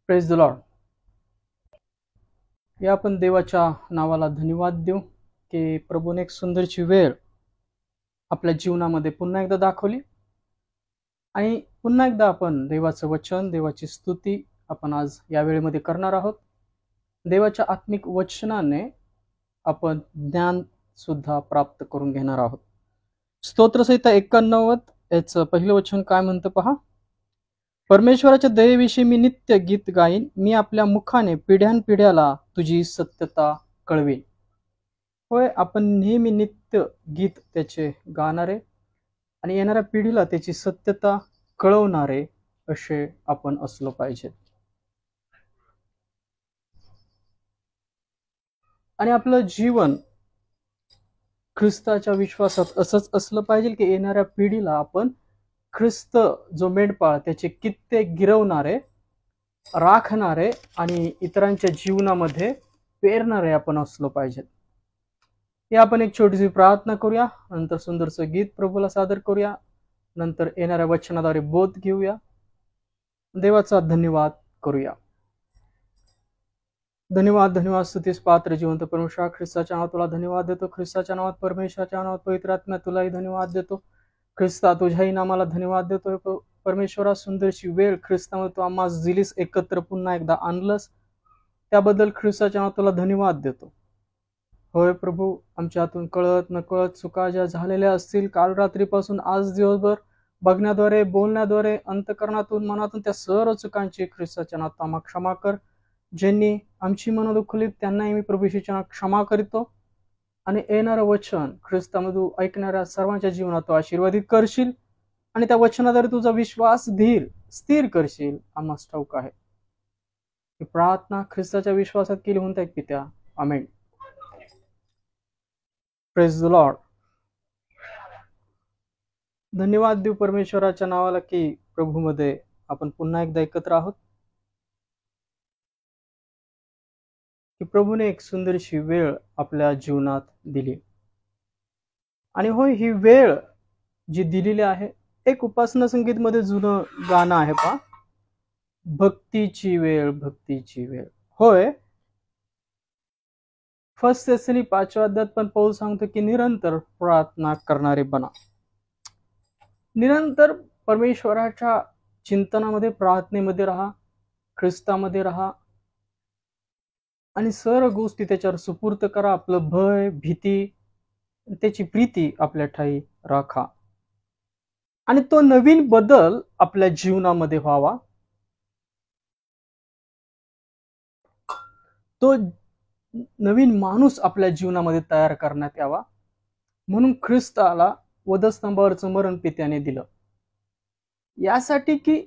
Praise the Lord. या आपण देवाच्या नावाला धन्यवाद देऊ की प्रभूने एक सुंदरची वेळ आपल्या जीवनामध्ये पुन्हा एकदा दाखवली आणि पुन्हा एकदा आपण देवाचं वचन, देवाची स्तुती आपण आज या वेळेमध्ये करणार आहोत. देवाच्या आत्मिक वचनाने आपण ज्ञान सुद्धा प्राप्त करून घेणार आहोत. स्तोत्रसंहिता 91 याचं पहिलं वचन काय म्हणतं पहा. परमेश्वराच्या दयेविषयी मी नित्य गीत गाईन, मी आपल्या मुखाने पिढ्यानपिढ्याला तुझी सत्यता कळवीन. होय, आपण नेहमी नित्य गीत त्याचे गाणारे आणि येणाऱ्या पिढीला त्याची सत्यता कळवणारे असे आपण असलो पाहिजे. आणि आपलं जीवन ख्रिस्ताच्या विश्वासात असंच असलं पाहिजे की येणाऱ्या पिढीला आपण ख्रिस्त जो मेंढपाळ त्याचे कित्ते गिरवणारे, राखणारे आणि इतरांच्या जीवनामध्ये पेरणारे आपण असलो पाहिजे. या आपण एक छोटीशी प्रार्थना करूया, नंतर सुंदरसं गीत प्रभूला सादर करूया, नंतर येणाऱ्या वचनाद्वारे बोध घेऊया. देवाचा धन्यवाद करूया. धन्यवाद स्तुतीस पात्र जिवंत परमेश्वर, ख्रिस्ताच्या नावात तुला धन्यवाद देतो. ख्रिस्ताच्या नावात, परमेश्वराच्या नावात, पवित्र आत्म्या तुलाही धन्यवाद देतो. ख्रिस्ता तुझ्याही नामाला धन्यवाद देतोय. परमेश्वरा, सुंदरशी वेळ ख्रिस्तामध्ये तू आम्हा दिलीस, एकत्र पुन्हा एकदा आणलंस, त्याबद्दल ख्रिस्ताच्या नावात तुला धन्यवाद देतो. होय प्रभू, आमच्या हातून कळत नकळत चुका ज्या झालेल्या असतील काल रात्रीपासून आज दिवसभर बघण्याद्वारे, बोलण्याद्वारे, अंतकरणातून, मनातून, त्या सर्व चुकांची ख्रिस्ताच्या नावात आम्हा क्षमा कर. ज्यांनी आमची मनं दुखलीत त्यांनाही मी प्रभूशीच्या नावात क्षमा करतो आणि येणारं वचन ख्रिस्तामधून ऐकणाऱ्या सर्वांच्या जीवनात तू आशीर्वादित करशील आणि त्या वचनाद्वारे तुझा विश्वास स्थिर करशील. आम्हास ठाऊक आहे ही प्रार्थना ख्रिस्ताच्या विश्वासात केली म्हणता एक पित्या, आमेन. Praise the Lord. धन्यवाद देऊ परमेश्वराच्या नावाला की प्रभूमध्ये आपण पुन्हा एकदा एकत्र आहोत, की प्रभूने एक सुंदरशी वेळ आपल्या जीवनात दिली. आणि होय, ही वेळ जी दिलेली आहे एक उपासना संगीत मध्ये जुनं गाणं आहे पहा, भक्तीची वेळ, भक्तीची वेळ. होय, 1 थेसलोनिकी 5व्या अध्यायात पण पौल सांगतो की निरंतर प्रार्थना करणारे बना. निरंतर परमेश्वराच्या चिंतनामध्ये, प्रार्थनेमध्ये राहा, ख्रिस्तामध्ये राहा आणि सर्व गोष्टी त्याच्यावर सुपूर्त करा. आपलं भय, भीती, त्याची प्रीती आपल्या ठाई राखा आणि तो नवीन बदल आपल्या जीवनामध्ये व्हावा. तो नवीन माणूस आपल्या जीवनामध्ये तयार करण्यात यावा. म्हणून ख्रिस्ताला वधस्तंभावरचं मरण पित्याने दिलं, यासाठी की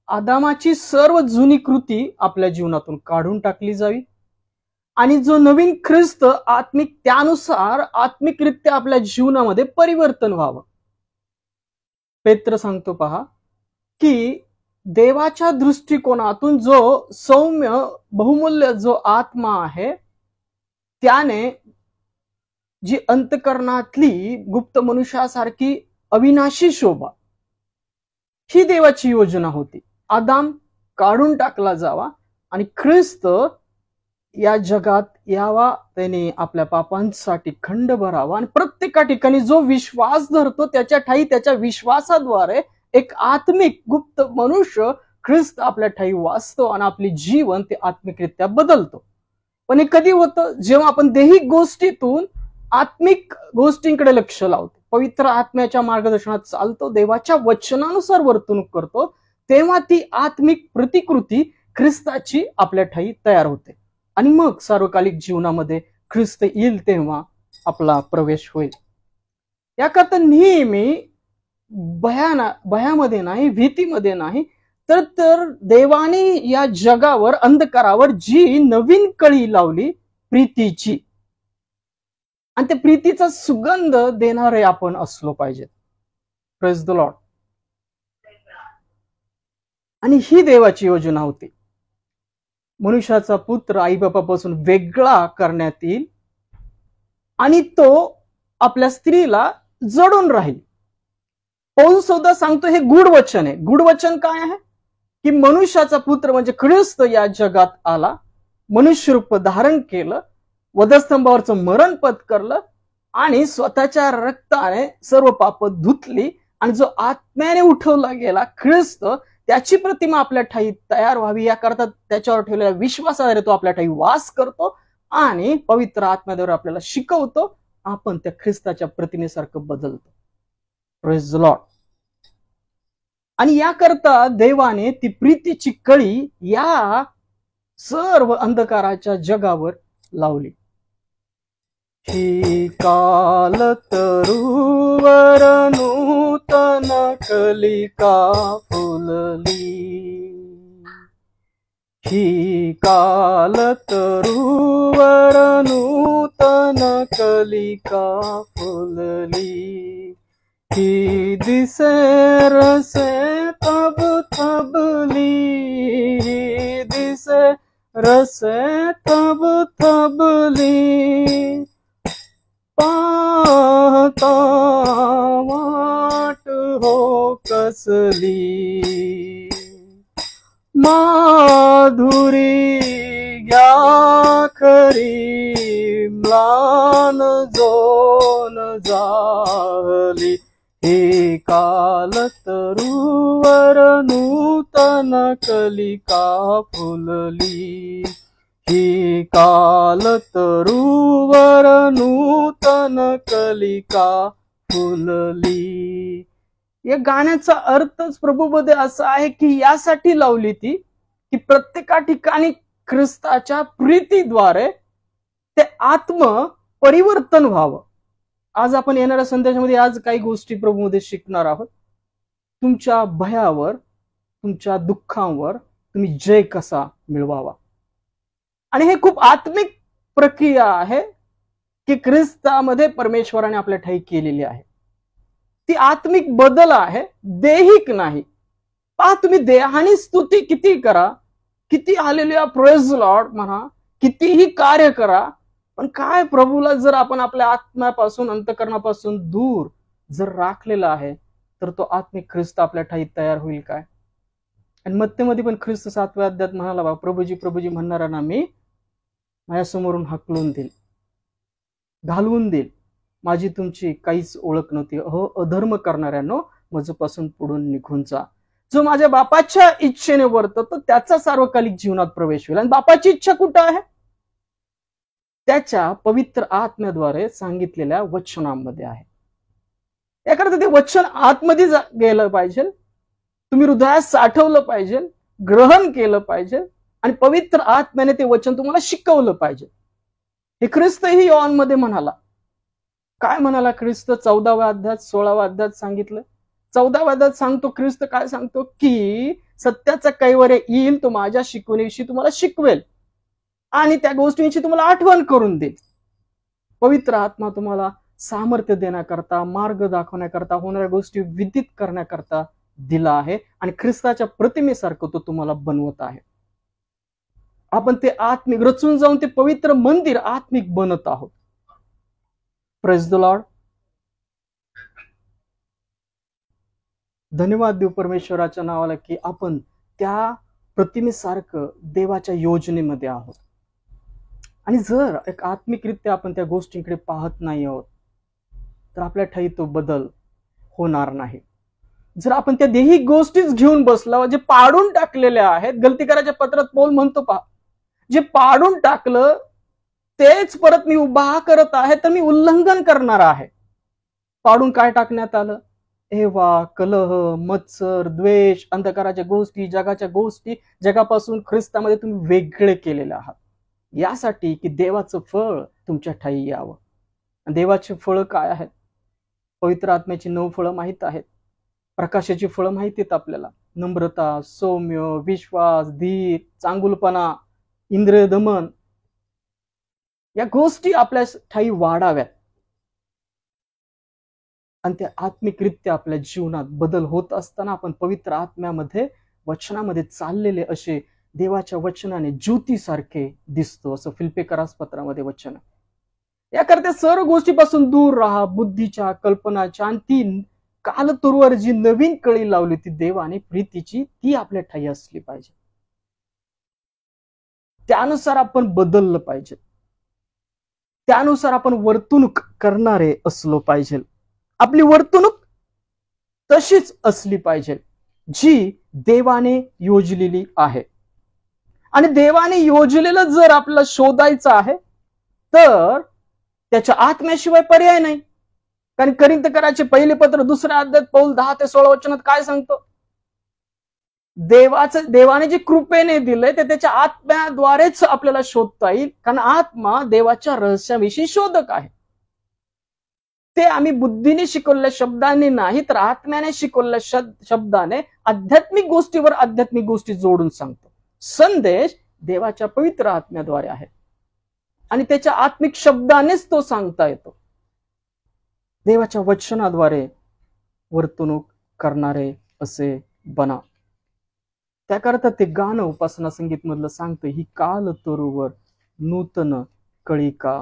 आदामाची सर्व जुनी कृती आपल्या जीवनातून काढून टाकली जावी आणि जो नवीन ख्रिस्त आत्मिक, त्यानुसार आत्मिकरित्या आपल्या जीवनामध्ये परिवर्तन व्हावं. पेत्र सांगतो पहा की देवाच्या दृष्टिकोनातून जो सौम्य, बहुमूल्य जो आत्मा आहे, त्याने जी अंतकरणातली गुप्त मनुष्यासारखी अविनाशी शोभा, ही देवाची योजना होती. आदाम काढून टाकला जावा आणि ख्रिस्त या जगात यावा, त्याने आपल्या पापांसाठी खंड भरावा आणि प्रत्येका ठिकाणी जो विश्वास धरतो त्याच्या ठाई, त्याच्या विश्वासाद्वारे एक आत्मिक गुप्त मनुष्य ख्रिस्त आपल्या ठाई वाचतो आणि आपले जीवन ते आत्मिकरित्या बदलतो. पण हे कधी होतं? जेव्हा आपण दैहिक गोष्टीतून आत्मिक गोष्टींकडे लक्ष लावतो, पवित्र आत्म्याच्या मार्गदर्शनात चालतो, देवाच्या वचनानुसार वर्तणूक करतो, तेव्हा ती आत्मिक प्रतिकृती ख्रिस्ताची आपल्या ठाई तयार होते आणि मग सार्वकालिक जीवनामध्ये ख्रिस्त येईल तेव्हा आपला प्रवेश होईल. याकरता नेहमी भयामध्ये नाही, भीतीमध्ये नाही, तर देवाने या जगावर, अंधकारावर जी नवीन कळी लावली प्रीतीची, आणि त्या प्रीतीचा सुगंध देणारे आपण असलो पाहिजे. Praise the Lord. आणि ही देवाची योजना होती. मनुष्याचा पुत्र आई बापापासून वेगळा करण्यात येईल आणि तो आपल्या स्त्रीला जडून राहील. पौल सुद्धा सांगतो हे गूढ वचन आहे. गूढ वचन काय आहे? की मनुष्याचा पुत्र म्हणजे ख्रिस्त या जगात आला, मनुष्य रूप धारण केलं, वधस्तंभावरचं मरण पत्करलं आणि स्वतःच्या रक्ताने सर्व पाप धुतली, आणि जो आत्म्याने उठवला गेला ख्रिस्त, त्याची प्रतिमा आपल्या ठाई तयार व्हावी याकरता त्याच्यावर ठेवलेल्या विश्वासाद्वारे तो आपल्या ठाई वास करतो आणि पवित्र आत्म्याद्वारे आपल्याला शिकवतो. आपण त्या ख्रिस्ताच्या प्रतिमेसारखं बदलतो. Praise the Lord. आणि याकरता देवाने ती प्रीतीची कळी या सर्व अंधकाराच्या जगावर लावली. ही काल तरुवर नूतन कलिका फुलली, ही काल तरुवर नूतन कलिका फुलली, ही दिसे रसे तब तबली, ही दिसे रसे तब तबली, पाहता वाट हो कसली, माधुरी घ्या खरी म्लान जोन झाली, हे काल तरुवर नूतन कलिका फुलली, ही काल तरुवर नूतन कलिका फुलली. या गाण्याचा अर्थच प्रभूमध्ये असा आहे की यासाठी लावली ती की प्रत्येका ठिकाणी ख्रिस्ताच्या प्रीतीद्वारे ते आत्म परिवर्तन व्हावं. आज आपण येणाऱ्या संदेशामध्ये आज काही गोष्टी प्रभूमध्ये शिकणार आहोत. तुमच्या भयावर, तुमच्या दुःखांवर तुम्ही जय कसा मिळवावा. आणि हे खूप आत्मिक प्रक्रिया आहे की ख्रिस्तामध्ये परमेश्वराने आपल्या ठाई केलेली आहे. ती आत्मिक बदल आहे, देहिक नाही. पहा, तुम्ही देहाने स्तुती किती करा, किती हालेलुया प्रेज लॉर्ड म्हणा, कितीही कार्य करा, पण काय प्रभूला जर आपण आपल्या आत्म्यापासून, अंतकरणापासून दूर जर राखलेला आहे तर तो आत्मिक ख्रिस्त आपल्या ठाई तयार होईल काय. आणि मत्तेमध्ये पण ख्रिस्त 7व्या अध्यायात म्हणाला, बा प्रभूजी प्रभूजी म्हणणाऱ्यांना मी माझ्यासमोरून हकलून देईल, घालवून देईल, माझी तुमची काहीच ओळख नव्हती. अधर्म करणाऱ्यांनो माझपासून पुढून निघून जा. जो माझ्या बापाच्या इच्छेने वर्ततो त्याचा सार्वकालिक जीवनात प्रवेश होईल. आणि बापाची इच्छा कुठं आहे? त्याच्या पवित्र आत्म्याद्वारे सांगितलेल्या वचनांमध्ये आहे. याकरता ते वचन आतमध्ये गेलं पाहिजे, तुम्ही हृदयात साठवलं पाहिजे, ग्रहण केलं पाहिजे आणि पवित्र आत्म्याने ते वचन तुम्हाला शिकवलं पाहिजे. हे ख्रिस्तही योहानमध्ये म्हणाला. काय म्हणाला ख्रिस्त? 14व्या अध्यायात 16व्या अध्यायात सांगितलं. 14व्या अध्यायात सांगतो ख्रिस्त काय सांगतो की सत्याचा कैवर्य येईल, तो माझ्या शिकवणीविषयी तुम्हाला शिकवेल आणि त्या गोष्टींची तुम्हाला आठवण करून देईल. पवित्र आत्मा तुम्हाला सामर्थ्य देण्याकरता, मार्ग दाखवण्याकरता, होणाऱ्या गोष्टी विदित करण्याकरता दिला आहे आणि ख्रिस्ताच्या प्रतिमेसारखं तो तुम्हाला बनवत आहे. आपण ते आत्मिक रचून जाऊन ते पवित्र मंदिर आत्मिक बनत आहोत. Praise the Lord. धन्यवाद देऊ परमेश्वराच्या नावाला की आपण त्या प्रतिमेसारखं देवाच्या योजनेमध्ये आहोत. आणि जर एक आत्मिकरित्या आपण त्या गोष्टींकडे पाहत नाही आहोत तर आपल्या ठाई तो बदल होणार नाही. जर आपण त्या देही गोष्टीच घेऊन बसलो जे पाडून टाकलेल्या आहेत, गलतीकाराच्या पत्रात पौल म्हणतो पहा, जे पाडून टाकलं तेच परत मी उभा करत आहे तर मी उल्लंघन करणार आहे. पाडून काय टाकण्यात आलं? एवा, कलह, मत्सर, द्वेष, अंधकाराच्या गोष्टी, जगाच्या गोष्टी, जगापासून ख्रिस्तामध्ये तुम्ही वेगळे केलेले आहात यासाठी की देवाचं फळ तुमच्या ठाई यावं. देवाची फळं काय आहेत? पवित्र आत्म्याची 9 फळं माहित आहेत. प्रकाशाची फळं माहिती आहेत आपल्याला. नम्रता, सौम्य, विश्वास, धीर, चांगुलपणा, इंद्रिय दमन, या गोष्टी आपल्या ठाई वाढाव्यात आणि त्या आत्मिकरित्या आपल्या जीवनात बदल होत असताना आपण पवित्र आत्म्यामध्ये, वचनामध्ये चाललेले असे देवाच्या वचनाने ज्योतीसारखे दिसतो, असं फिलिप्पियरास पत्रामध्ये वचन. याकरता सर्व गोष्टीपासून दूर राहा, बुद्धीच्या, कल्पनाच्या आणि ती काल तरुवर जी नवीन कळी लावली ती देवाने प्रीतीची, ती आपल्या ठाई असली पाहिजे. त्यानुसार आपण बदललं पाहिजे, त्यानुसार आपण वर्तणूक करणारे असलो पाहिजे. आपली वर्तणूक तशीच असली पाहिजे जी देवाने योजलेली आहे. आणि देवाने योजलेलं जर आपल्याला शोधायचं आहे तर त्याच्या आत्म्याशिवाय पर्याय नाही. कारण करिंथकराचे पहिले पत्र 2 अध्यायात पौल 10 ते 16 वचनात काय सांगतो? देवाने जे कृपेने दिलंय ते त्याच्या आत्म्याद्वारेच आपल्याला शोधता येईल. कारण आत्मा देवाच्या रहस्याविषयी शोधक आहे. ते आम्ही बुद्धीने शिकवलेल्या शब्दाने नाही तर आत्म्याने शिकवलेल्या शब्दाने आध्यात्मिक गोष्टीवर आध्यात्मिक गोष्टी जोडून सांगतो. संदेश देवाच्या पवित्र आत्म्याद्वारे आहे आणि त्याच्या आत्मिक शब्दानेच तो सांगता येतो. देवाच्या वचनाद्वारे वर्तणूक करणारे असे बना. त्याकरता ते गाणं उपासना संगीत मधलं सांगतं, ही काल तरुवर नूतन कळिका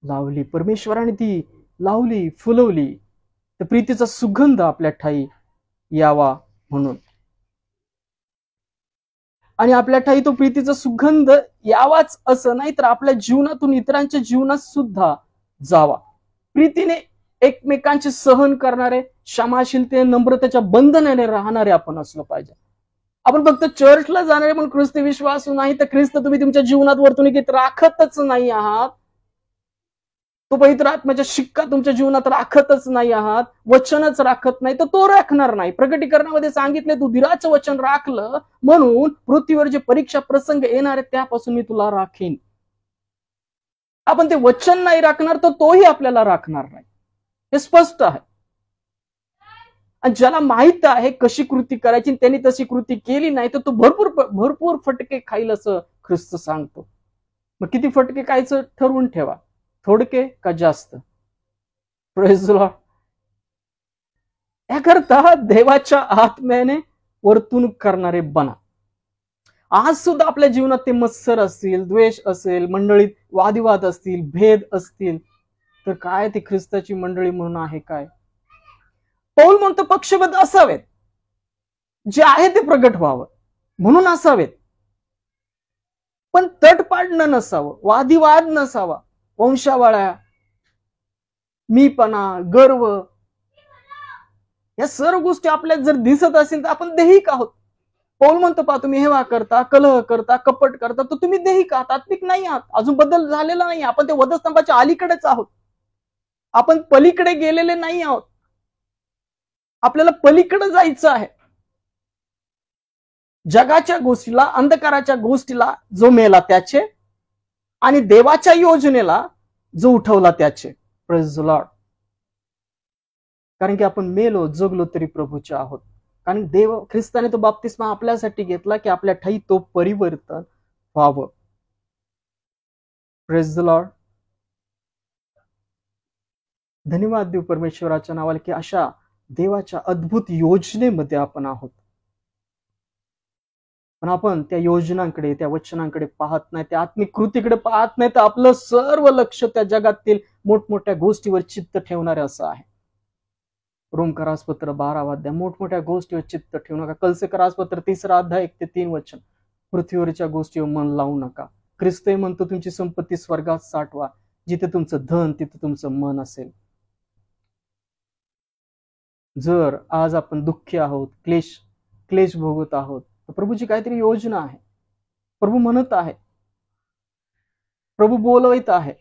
लावली. परमेश्वराने ती लावली, फुलवली, तर प्रीतीचा सुगंध आपल्या ठाई यावा म्हणून. आणि आपल्या ठाई तो प्रीतीचा सुगंध यावाच असं नाही तर आपल्या जीवनातून इतरांच्या जीवनात सुद्धा जावा. प्रीतीने एकमेकांचे सहन करणारे, क्षमाशीलते, नम्रतेच्या बंधनाने राहणारे आपण असलो पाहिजे. आपण फक्त चर्चला जाणारे पण ख्रिस्ती विश्वासू नाही तर ख्रिस्त तुम्ही तुमच्या जीवनात वर्तणुकीत राखतच नाही आहात. तो पवित्र आत्म्याचा शिक्का तुमच्या जीवनात राखतच नाही आहात, वचनच राखत नाही तर तो राखणार नाही. प्रकटीकरणामध्ये सांगितले तू धीराचं वचन राखलं म्हणून पृथ्वीवर जे परीक्षा प्रसंग येणार आहेत त्यापासून मी तुला राखीन. आपण ते वचन नाही राखणार तर तोही आपल्याला राखणार नाही, हे स्पष्ट आहे. आणि ज्याला माहित आहे कशी कृती करायची त्यांनी तशी कृती केली नाही तर तो भरपूर फटके खाईल असं ख्रिस्त सांगतो. मग किती फटके खायचं ठरवून ठेवा, थोडके का जास्त. Praise the Lord. याकरता देवाच्या आत्म्याने वर्तणूक करणारे बना. आज सुद्धा आपल्या जीवनात ते मत्सर असतील, द्वेष असेल, मंडळीत वादिवाद असतील, भेद असतील, तर काय ते ख्रिस्ताची मंडळी म्हणून आहे काय? पौल म्हणतो पक्षभेद असावेत, जे आहे ते प्रगट व्हावं म्हणून असावेत, पण तट पाडणं नसावं, वादिवाद नसावा, वंशावळ्या, मीपणा, गर्व, या सर्व गोष्टी आपल्यात जर दिसत असेल तर आपण दैहिक आहोत. पौल म्हणतो पहा तुम्ही हेवा करता, कलह करता, कपट करता तर तुम्ही दैहिक आहात, आत्मिक नाही आहात. अजून बदल झालेला नाही. आपण ते वधस्तंभाच्या अलीकडेच आहोत, आपण पलीकडे गेलेले नाही आहोत. आपल्याला पलीकडे जायचं आहे. जगाच्या गोष्टीला, अंधकाराच्या गोष्टीला जो मेला त्याचे आणि देवाच्या योजनेला जो उठवला त्याचे. Praise the Lord. कारण की आपण मेलो जगलो तरी प्रभूचे आहोत. कारण देव ख्रिस्ताने तो बाप्तिस्मा आपल्यासाठी घेतला की आपल्या ठाई तो परिवर्तन व्हावं. Praise the Lord. धन्यवाद देव परमेश्वराच्या नावाला की अशा देवाच्या अद्भुत योजनेमध्ये आपण आहोत. पण आपण त्या योजनांकडे, त्या वचनांकडे पाहत नाही, त्या आत्मिक कृतीकडे पाहत नाही, तर आपलं सर्व लक्ष त्या जगातील मोठमोठ्या गोष्टीवर चित्त ठेवणारे असं आहे. रोमकरासपत्र 12 अध्याय मोठमोठ्या गोष्टीवर चित्त ठेवू नका. कलसेकरासपत्र 3 अध्याय 1 ते 3 वचन, पृथ्वीवरच्या गोष्टीवर मन लावू नका. ख्रिस्त म्हणतो तुमची संपत्ती स्वर्गात साठवा, जिथे तुमचं धन तिथे तुमचं मन असेल. जर आज आपण दुःखी आहोत, क्लेश भोगत आहोत, तर प्रभूची काहीतरी योजना आहे. प्रभू म्हणत आहे, प्रभू बोलवत आहे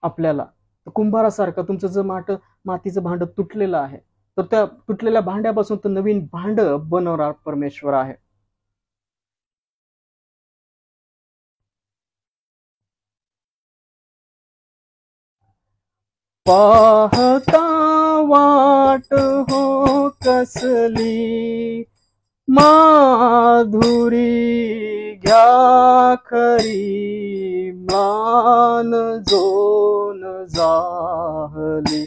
आपल्याला. कुंभारासारखं तुमचं जर मातीचं भांड तुटलेलं आहे तर त्या तुटलेल्या भांड्यापासून तर नवीन भांड बनवणार परमेश्वर आहे. पाहता वाट हो कसली माधुरी घ्या खरी, मान जोन जाहली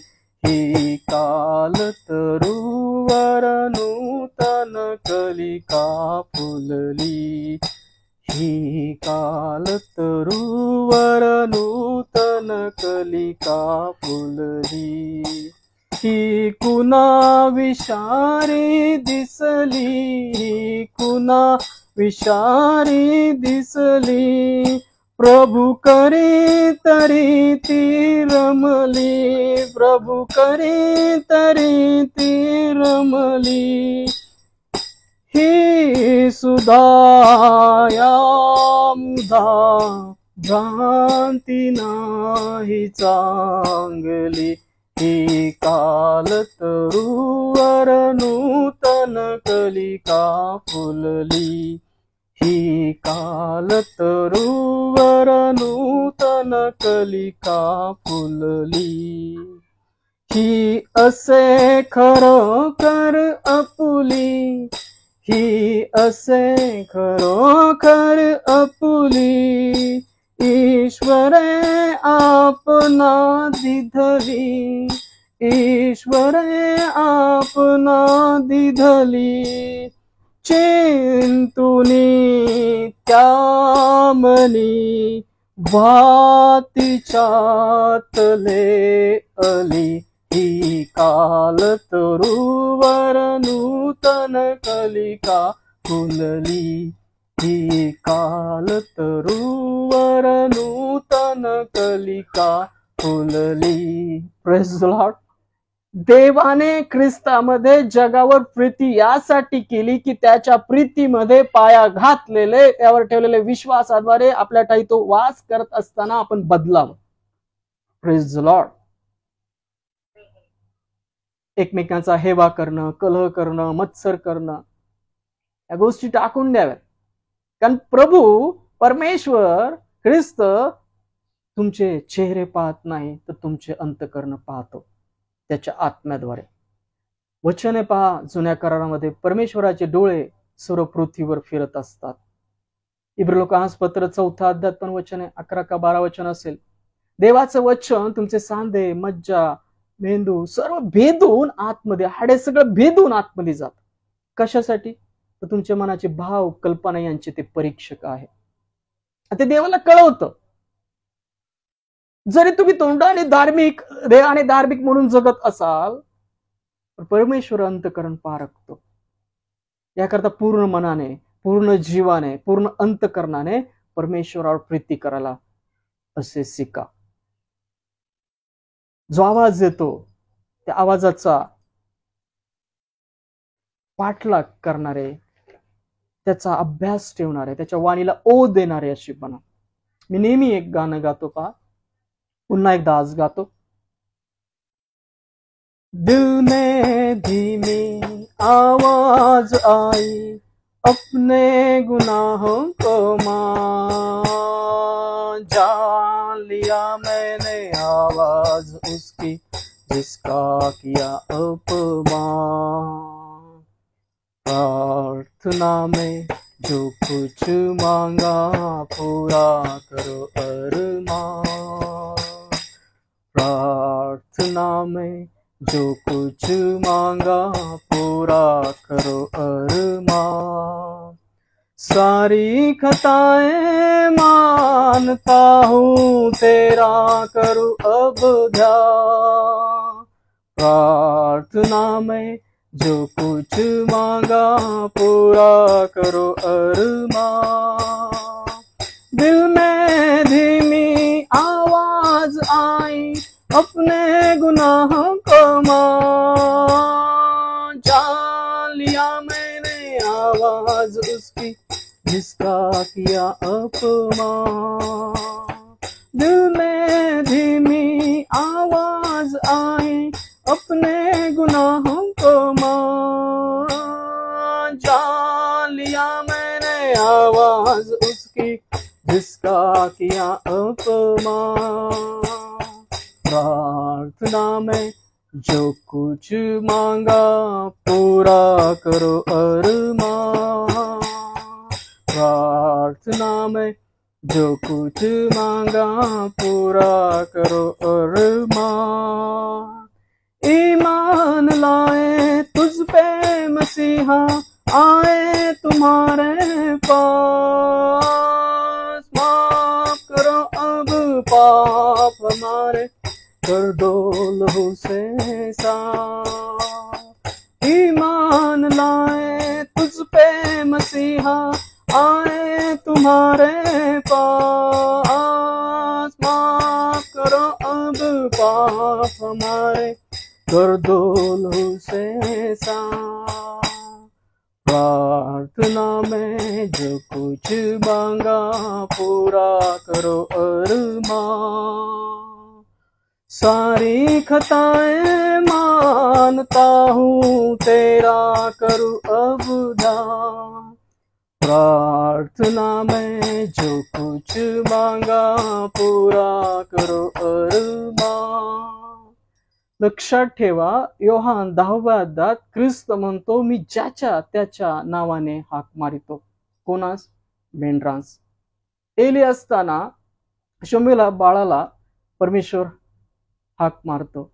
ही काल तरुवर नूतन कलिका फुलली. ही काल तरुवर नूतन कलिका फुलली, ही कुणा विषारी दिसली, ही कुणा विषारी दिसली, प्रभु करी तरी ती रमली, प्रभु करी तरी ती रमली, ही सुधाया मुधा भ्रांती नाही चांगली, ही काल तरुवर नूतन कलिका फुलली, ही काल तरुवर नूतन कलिका फुलली, ही असे खरोखर आपुली, ही असे खरोखर आपुली, ईश्वरे आपना दिधली, ईश्वरे आपना दिधली, चिंतुनी त्यामनी भातीच्या तले अली, ही काल तरुवर नूतन कलिका फुलली, ही काल तरुवर नूतन कलिका फुलली. Praise the Lord. देवाने ख्रिस्तामध्ये जगावर प्रीती यासाठी केली की त्याच्या प्रीतीमध्ये पाया घातलेले, त्यावर ठेवलेले विश्वासाद्वारे आपल्या ठाई तो वास करत असताना आपण बदलावं. Praise the Lord. एकमेकांचा हेवा करणं, कलह करणं, मत्सर करणं या गोष्टी टाकून द्याव्यात. कारण प्रभू परमेश्वर ख्रिस्त तुमचे चेहरे पाहत नाही तर तुमचे अंतःकरण पाहतो त्याच्या आत्म्याद्वारे. वचने पहा, जुन्या करारामध्ये परमेश्वराचे डोळे सर्व पृथ्वीवर फिरत असतात. इब्रानियोस पत्र 4 अध्यायात पण वचने 11 का 12 वचन असेल. देवाचं वचन तुमचे सांधे, मज्जा, मेंदू सर्व भेदून आतमध्ये, हाडे सगळं भेदून आतमध्ये जात. कशासाठी? तर तुमच्या मनाचे भाव, कल्पना यांचे ते परीक्षक आहे. ते देवाला कळवतं. जरी तुम्ही तोंडाने धार्मिक, देहाने धार्मिक म्हणून जगत असाल तर परमेश्वर अंतःकरण पारखतो. याकरता पूर्ण मनाने, पूर्ण जीवाने, पूर्ण अंतःकरणाने परमेश्वरावर प्रीती करायला असे शिका. जो आवाज येतो त्या आवाजाचा पाठलाग करणारे, त्याचा अभ्यास ठेवणारे, त्याच्या वाणीला ओ देणारे अशी बना. मी नेहमी एक गाणं गातो पहा, पुन्हा एकदा आज गातो. दिल में धीमी आवाज आई, अपने गुनाहों को मान, जान लिया मैंने आवाज उसकी जिसका किया अपमान, प्रार्थना में जो कुछ मांगा पूरा करो अरमान, प्रार्थना में जो कुछ मांगा पूरा करो अरमान, सारी खताएं मानता हूँ तेरा करूँ अब ध्यान, प्रार्थना में जो कुछ मांगा पूरा करो अरमान, दिल में धीमी आवाज आई, अपने गुनाहों को मान, जान लिया मैंने आवाज उसकी जिसका किया अपमान, दिल में धीमी आवाज आई, अपने गुनाहों को मान, जान लिया मैंने आवाज उसकी जिसका किया अपमान, प्रार्थना में जो कुछ मांगा पूरा करो अरमान, प्रार्थना में जो कुछ मांगा पूरा करो अरमान, ईमान लाए तुझ पे मसीहा, आए तुम्हारे पास, कर दो लहू से साफ। ईमान लाए तुझ पे मसीहा, आए तुम्हारे पास। माफ करो अब पाप हमारे, कर दो लहू से साफ। प्रार्थना में जो कुछ मांगा, पूरा करो अरमान। सारी खताएं मानता हूँ, तेरा करूँ अब दान। प्रार्थना में जो कुछ मांगा, पूरा करो अरमान। लक्षात ठेवा, योहान 10व्या अध्यायात ख्रिस्त म्हणतो, मी ज्याच्या त्याच्या नावाने हाक मारितो. कोणास? मेंढरांस. एली असताना शमूएल बाळाला परमेश्वर हाक मारतो.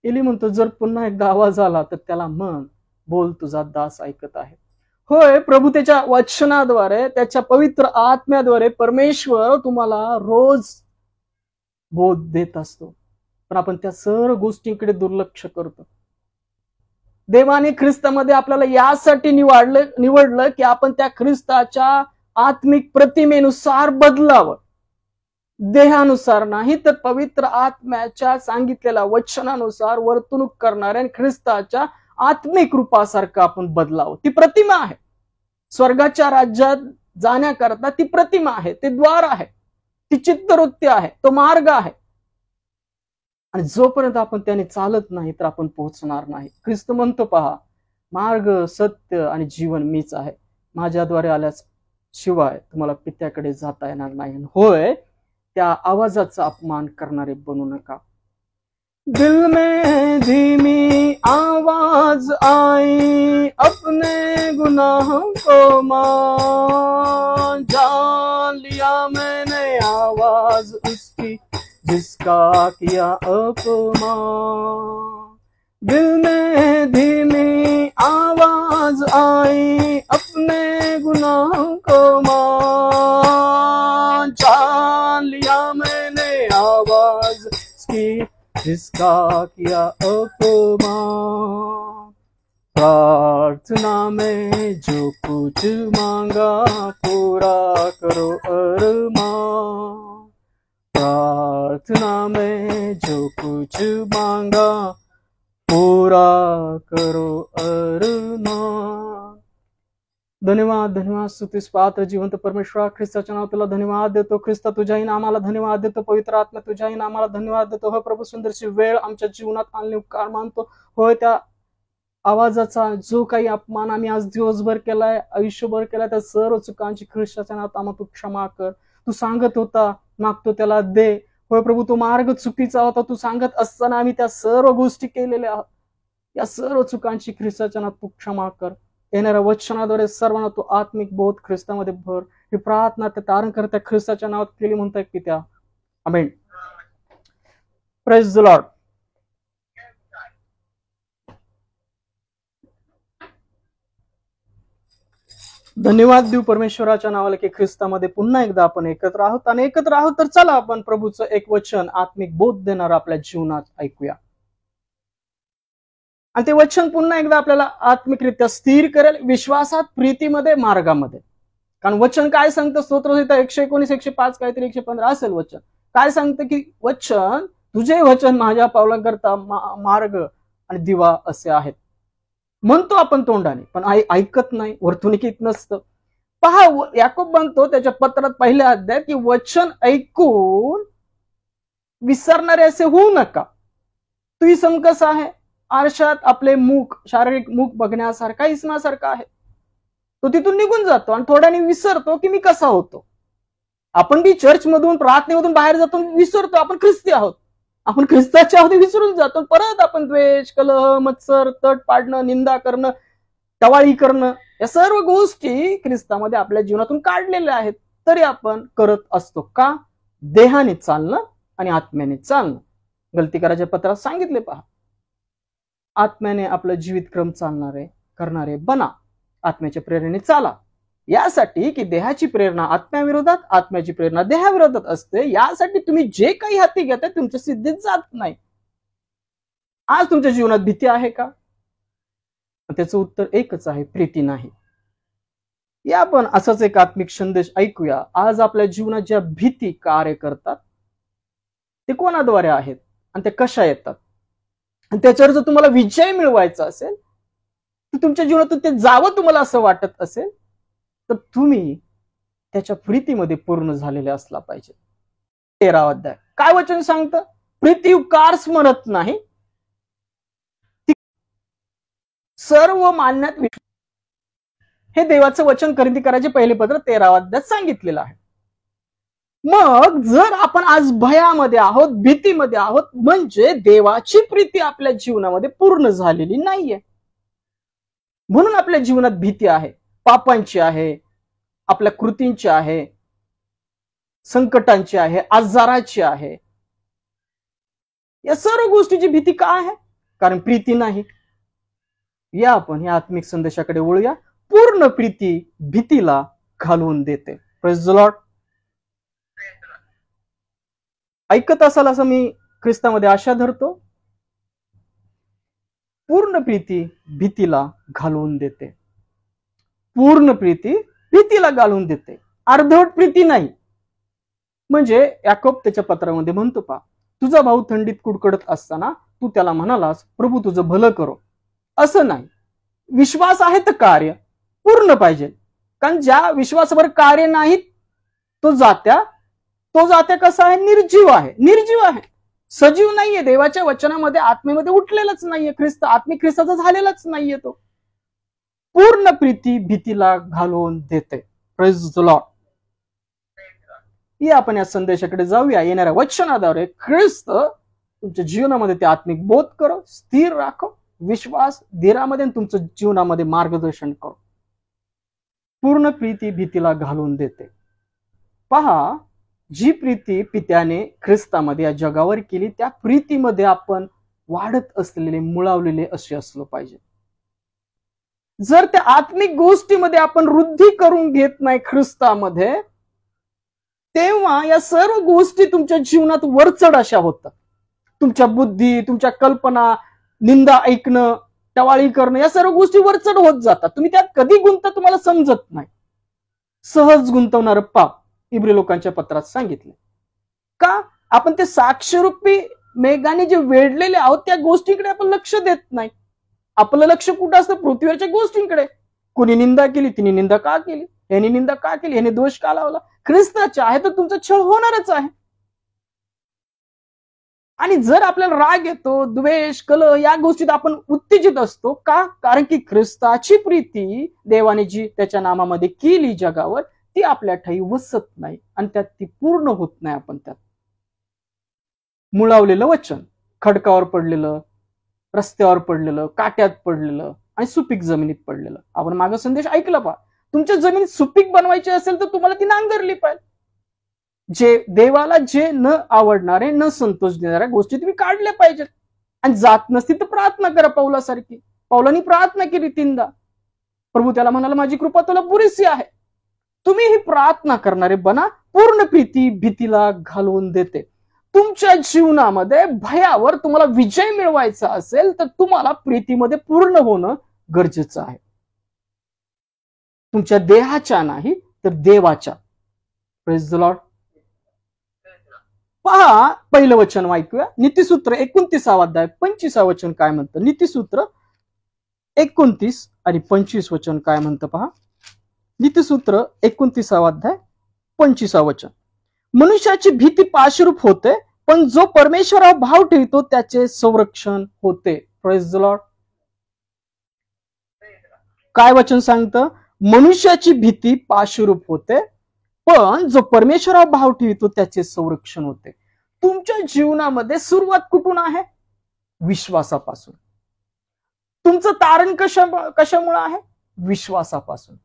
एली म्हणतो, जर पुन्हा एकदा आवाज आला तर त्याला म्हण, बोल तुझा दास ऐकत आहे. होय, प्रभू त्याच्या वचनाद्वारे, त्याच्या पवित्र आत्म्याद्वारे परमेश्वर तुम्हाला रोज बोध देत असतो. पण आपण त्या सर्व गोष्टींकडे दुर्लक्ष करतो. देवाने ख्रिस्तामध्ये आपल्याला यासाठी निवडलं की आपण त्या ख्रिस्ताच्या आत्मिक प्रतिमेनुसार बदलावं. देहानुसार नाही, तर पवित्र आत्म्याच्या सांगितलेल्या वचनानुसार वर्तणूक करणाऱ्या ख्रिस्ताच्या आत्मिक रूपासारखं आपण बदलावं. ती प्रतिमा आहे. स्वर्गाच्या राज्यात जाण्याकरता ती प्रतिमा आहे, ते द्वार आहे, ती चित्तवृत्ती आहे, तो मार्ग आहे. आणि जोपर्यंत आपण त्याने चालत नाही तर आपण पोहोचणार नाही. ख्रिस्त म्हणतो, पहा, मार्ग, सत्य आणि जीवन मीच आहे. माझ्याद्वारे आल्यास शिवाय तुम्हाला पित्याकडे जाता येणार नाही. होय, त्या आवाजाचा अपमान करणारे बनू नका. दिल में धीमी आवाज आई, अपने गुनाहों को मान। जान लिया मैंने आवाज उसकी, जिसका किया अपमान। दिल में धीमी आवाज आई, अपने गुनाहों को मान। जान लिया मैंने आवाज उसकी, जिसका किया अपमान। प्रार्थना में जो कुछ मांगा, पूरा करो अरमान। प्रार्थना में जो कुछ मांगा, पूरा करो अरमान. धन्यवाद, धन्यवाद. स्तुतीस पात्र जिवंत परमेश्वरा, ख्रिस्ताच्या नावात तुला धन्यवाद देतो. ख्रिस्ता, तुझ्याही नामाला धन्यवाद देतो. पवित्र आत्मा, तुझ्याही नामाला धन्यवाद देतो. हो प्रभू, सुंदरशी वेळ आमच्या जीवनात आणणे उपकार मानतो. होय, त्या आवाजाचा जो काही अपमान आम्ही आज दिवसभर केलाय, आयुष्यभर केलाय, त्या सर्व चुकांची ख्रिस्ताच्या नावात आम्हाला तू क्षमा कर. तू सांगत होता, मागतो त्याला दे. होय प्रभू, तो मार्ग चुकीचा होता. तू सांगत असताना आम्ही त्या सर्व गोष्टी केलेल्या आहोत. या सर्व चुकांची ख्रिस्ताच्या नावात तू क्षमा कर. येणाऱ्या वचनाद्वारे सर्वांना तू आत्मिक बोध ख्रिस्तामध्ये भर. ही प्रार्थना त्या तारणकर्त्या ख्रिस्ताच्या नावात केली म्हणताय की त्या. आमेन. Praise the Lord. धन्यवाद देऊ परमेश्वराच्या नावाला की ख्रिस्तामध्ये पुन्हा एकदा आपण एकत्र आहोत. आणि एकत्र आहोत तर चला आपण प्रभूचं एक वचन आत्मिक बोध देणार आपल्या जीवनात ऐकूया. आणि ते वचन पुन्हा एकदा आपल्याला आत्मिकरित्या स्थिर करेल, विश्वासात, प्रीतीमध्ये, मार्गामध्ये. कारण वचन काय सांगतं? स्तोत्रसंहिता 119, 105 काहीतरी 115 असेल वचन. काय सांगतं की वचन, तुझे वचन माझ्या पावलांकरता मार्ग आणि दिवा असे आहेत. म्हणतो आपण तोंडाने, पण ऐकत नाही, वर्तणुकीत नसतं. पहा, याकोब म्हणतो त्याच्या पत्रात पहिल्या अध्यायात की वचन ऐकून विसरणारे असे होऊ नका. तुही सम कसा आहे? आरशात आपले मुख, शारीरिक मुख बघण्यासारखा, इसमासारखा आहे. तो तिथून निघून जातो आणि थोड्याने विसरतो की मी कसा होतो. आपण बी चर्च मधून, प्रार्थनेमधून बाहेर जातो, विसरतो आपण ख्रिस्ती आहोत. आपण ख्रिस्ताच्या आहोत विसरून जातो. परत आपण द्वेष, कलह, मत्सर, तट पाडणं, निंदा करणं, टवाळी करणं, या सर्व गोष्टी ख्रिस्तामध्ये आपल्या जीवनातून काढलेल्या आहेत. तरी आपण करत असतो. का? देहाने चालणं आणि आत्म्याने चालणं. गलतीकाराच्या पत्रात सांगितले पहा, आत्म्याने आपलं जीवितक्रम करणारे बना, आत्म्याच्या प्रेरणेने चाला. यासाठी की देहाची प्रेरणा आत्म्याविरोधात, आत्म्याची प्रेरणा देहाविरोधात असते. यासाठी तुम्ही जे काही हाती घेताय तुमच्या सिद्धीत जात नाही. आज तुमच्या जीवनात भीती आहे का? त्याचं उत्तर एकच आहे, प्रीती नाही. या आपण असाच एक आत्मिक संदेश ऐकूया. आज आपल्या जीवनात ज्या भीती कार्य करतात ते कोणाद्वारे आहेत आणि ते कशा येतात, आणि त्याच्यावर जर तुम्हाला विजय मिळवायचा असेल, तर तुमच्या जीवनातून ते जावं तुम्हाला असं वाटत असेल, तर तुम्ही त्याच्या प्रीतीमध्ये पूर्ण झालेले असला पाहिजे. 13 अध्याय काय वचन सांगतं? प्रीती उपकार्स म्हणत नाही, सर्व मानण्यात. हे देवाचं वचन कोरिन्थीकराचे पहिले पत्र 13 अध्यायात सांगितलेलं आहे. मग जर आपण आज भयामध्ये आहोत, भीतीमध्ये आहोत, म्हणजे देवाची प्रीती आपल्या जीवनामध्ये पूर्ण झालेली नाहीये. म्हणून आपल्या जीवनात भीती आहे, पापांची आहे, आपल्या कृतींची आहे, संकटांची आहे, आजाराची आहे. या सर्व गोष्टीची भीती का आहे? कारण प्रीती नाही. या आपण या आत्मिक संदेशाकडे वळूया. पूर्ण प्रीती भीतीला घालवून देते. Praise the Lord. ऐकत असाल असं मी ख्रिस्तामध्ये आशा धरतो. पूर्ण प्रीती भीतीला घालवून देते. पूर्ण प्रीती भीतीला घालवून देते, अर्धवट प्रीती नाही. म्हणजे याकोब त्याच्या पत्रामध्ये म्हणतो, पा तुझा भाऊ थंडीत कुडकडत असताना तू त्याला म्हणालास प्रभू तुझं भलं करो. असं नाही. विश्वास आहे तर कार्य पूर्ण पाहिजे. कारण ज्या विश्वासावर कार्य नाहीत तो जात्या कसा आहे? निर्जीव आहे. निर्जीव आहे, सजीव नाहीये. देवाच्या वचनामध्ये आत्मेमध्ये उठलेलाच नाहीये. आत्मिक ख्रिस्ताचा झालेलाच नाहीये तो. पूर्ण प्रीती भीतीला घालवून देते. Praise the Lord. या आपण या संदेशाकडे जाऊया. येणाऱ्या वचनाद्वारे ख्रिस्त तुमच्या जीवनामध्ये ते आत्मिक बोध करो, स्थिर राखो, विश्वास धीरामध्ये तुमच्या जीवनामध्ये मार्गदर्शन करो. पूर्ण प्रीती भीतीला घालून देते. पहा, जी प्रीती पित्याने ख्रिस्तामध्ये या जगावर केली त्या प्रीतीमध्ये आपण वाढत असलेले, मुळावलेले असे असलो पाहिजे. जर त्या आत्मिक गोष्टीमध्ये आपण वृद्धी करून घेत नाही ख्रिस्तामध्ये, तेव्हा या सर्व गोष्टी तुमच्या जीवनात वरचढ अशा होतात. तुमच्या बुद्धी, तुमच्या कल्पना, निंदा ऐकणं, टवाळी करणं, या सर्व गोष्टी वरचढ होत जातात. तुम्ही त्यात कधी गुंतता तुम्हाला समजत नाही. सहज गुंतवणारं पाप इब्री लोकांच्या पत्रात सांगितले. का? आपण ते साक्षरूपी मेघाने जे वेढलेले आहोत त्या गोष्टींकडे आपण लक्ष देत नाही. आपलं लक्ष कुठं असतं? पृथ्वीवरच्या गोष्टींकडे. कोणी निंदा केली, तिने निंदा का केली, याने निंदा का केली, याने दोष का लावला. ख्रिस्ताचे आहे तर तुमचा छळ होणारच आहे. आणि जर आपल्याला राग येतो, द्वेष, कलह या गोष्टीत आपण उत्तेजित असतो. का? कारण की ख्रिस्ताची प्रीती देवाने जी त्याच्या नामामध्ये केली जगावर, ती आपल्या ठाई वसत नाही आणि त्यात ती पूर्ण होत नाही. आपण त्यात मुळावलेलं वचन खडकावर पडलेलं, रस्त्यावर पडलेलं, काट्यात पडलेलं आणि सुपीक जमिनीत पडलेलं. आपण मागं संदेश ऐकला पहा. तुमच्या जमीन सुपीक बनवायची असेल तर तुम्हाला ती नांगरली पाहिजे. जे देवाला जे न आवडणारे, न संतोष देणाऱ्या गोष्टी तुम्ही काढल्या पाहिजेत. आणि जात नसतील तर प्रार्थना करा. पौलानी प्रार्थना केली 3दा. प्रभू त्याला म्हणाला माझी कृपा तुला पुरेशी आहे. तुम्ही ही प्रार्थना करणारे बना. पूर्ण प्रीती भीतीला घालवून देते. तुमच्या जीवनामध्ये भयावर तुम्हाला विजय मिळवायचा असेल तर तुम्हाला प्रीतीमध्ये पूर्ण होणं गरजेचं आहे. तुमच्या देहाच्या नाही तर देवाच्या. Praise the Lord. पहा, पहिलं वचन ऐकूया. नीतिसूत्र 29 अध्याय 25 वचन काय म्हणतं? नीतिसूत्र 29 आणि 25 वचन काय म्हणतं पहा. नीतिसूत्र 29 अध्याय 25 वचन. मनुष्याची भीती पाशरूप होते, पण जो परमेश्वरावर भाव ठेवतो त्याचे संरक्षण होते. Praise the Lord. काय वचन सांगतं? मनुष्याची भीती पाशरूप होते, पण जो परमेश्वरावर भाव ठेवतो त्याचे संरक्षण होते. तुमच्या जीवनामध्ये सुरुवात कुठून आहे? विश्वासापासून. तुमचं तारण कशामुळे आहे? विश्वासापासून.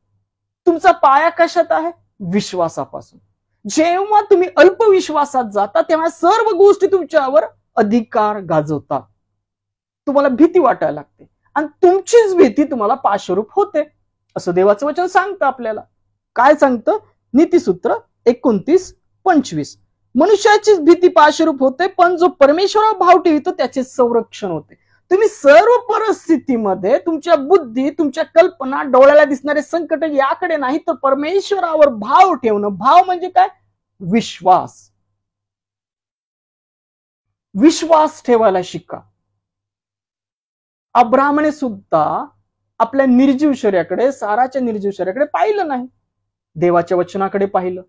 तुमचा पाया कशात आहे? विश्वासापासून. जेव्हा तुम्ही अल्पविश्वासात जाता तेव्हा सर्व गोष्टी तुमच्यावर अधिकार गाजवतात. तुम्हाला भीती वाटायला लागते आणि तुमचीच भीती तुम्हाला पाशरूप होते, असं देवाचं वचन सांगतं आपल्याला. काय सांगतं नीतिसूत्र 29:25. मनुष्याचीच भीती पाशरूप होते, पण जो परमेश्वरावर भाव ठेवितो त्याचे संरक्षण होते. तुम्ही सर्व परिस्थितीमध्ये तुमच्या बुद्धी, तुमच्या कल्पना, डोळ्याला दिसणारे संकट याकडे नाही तर परमेश्वरावर भाव ठेवणं. भाव म्हणजे काय? विश्वास. विश्वास ठेवायला शिका. अब्राहमने सुद्धा आपल्या निर्जीव शरीराकडे, साराच्या निर्जीव शरीराकडे पाहिलं नाही, देवाच्या वचनाकडे पाहिलं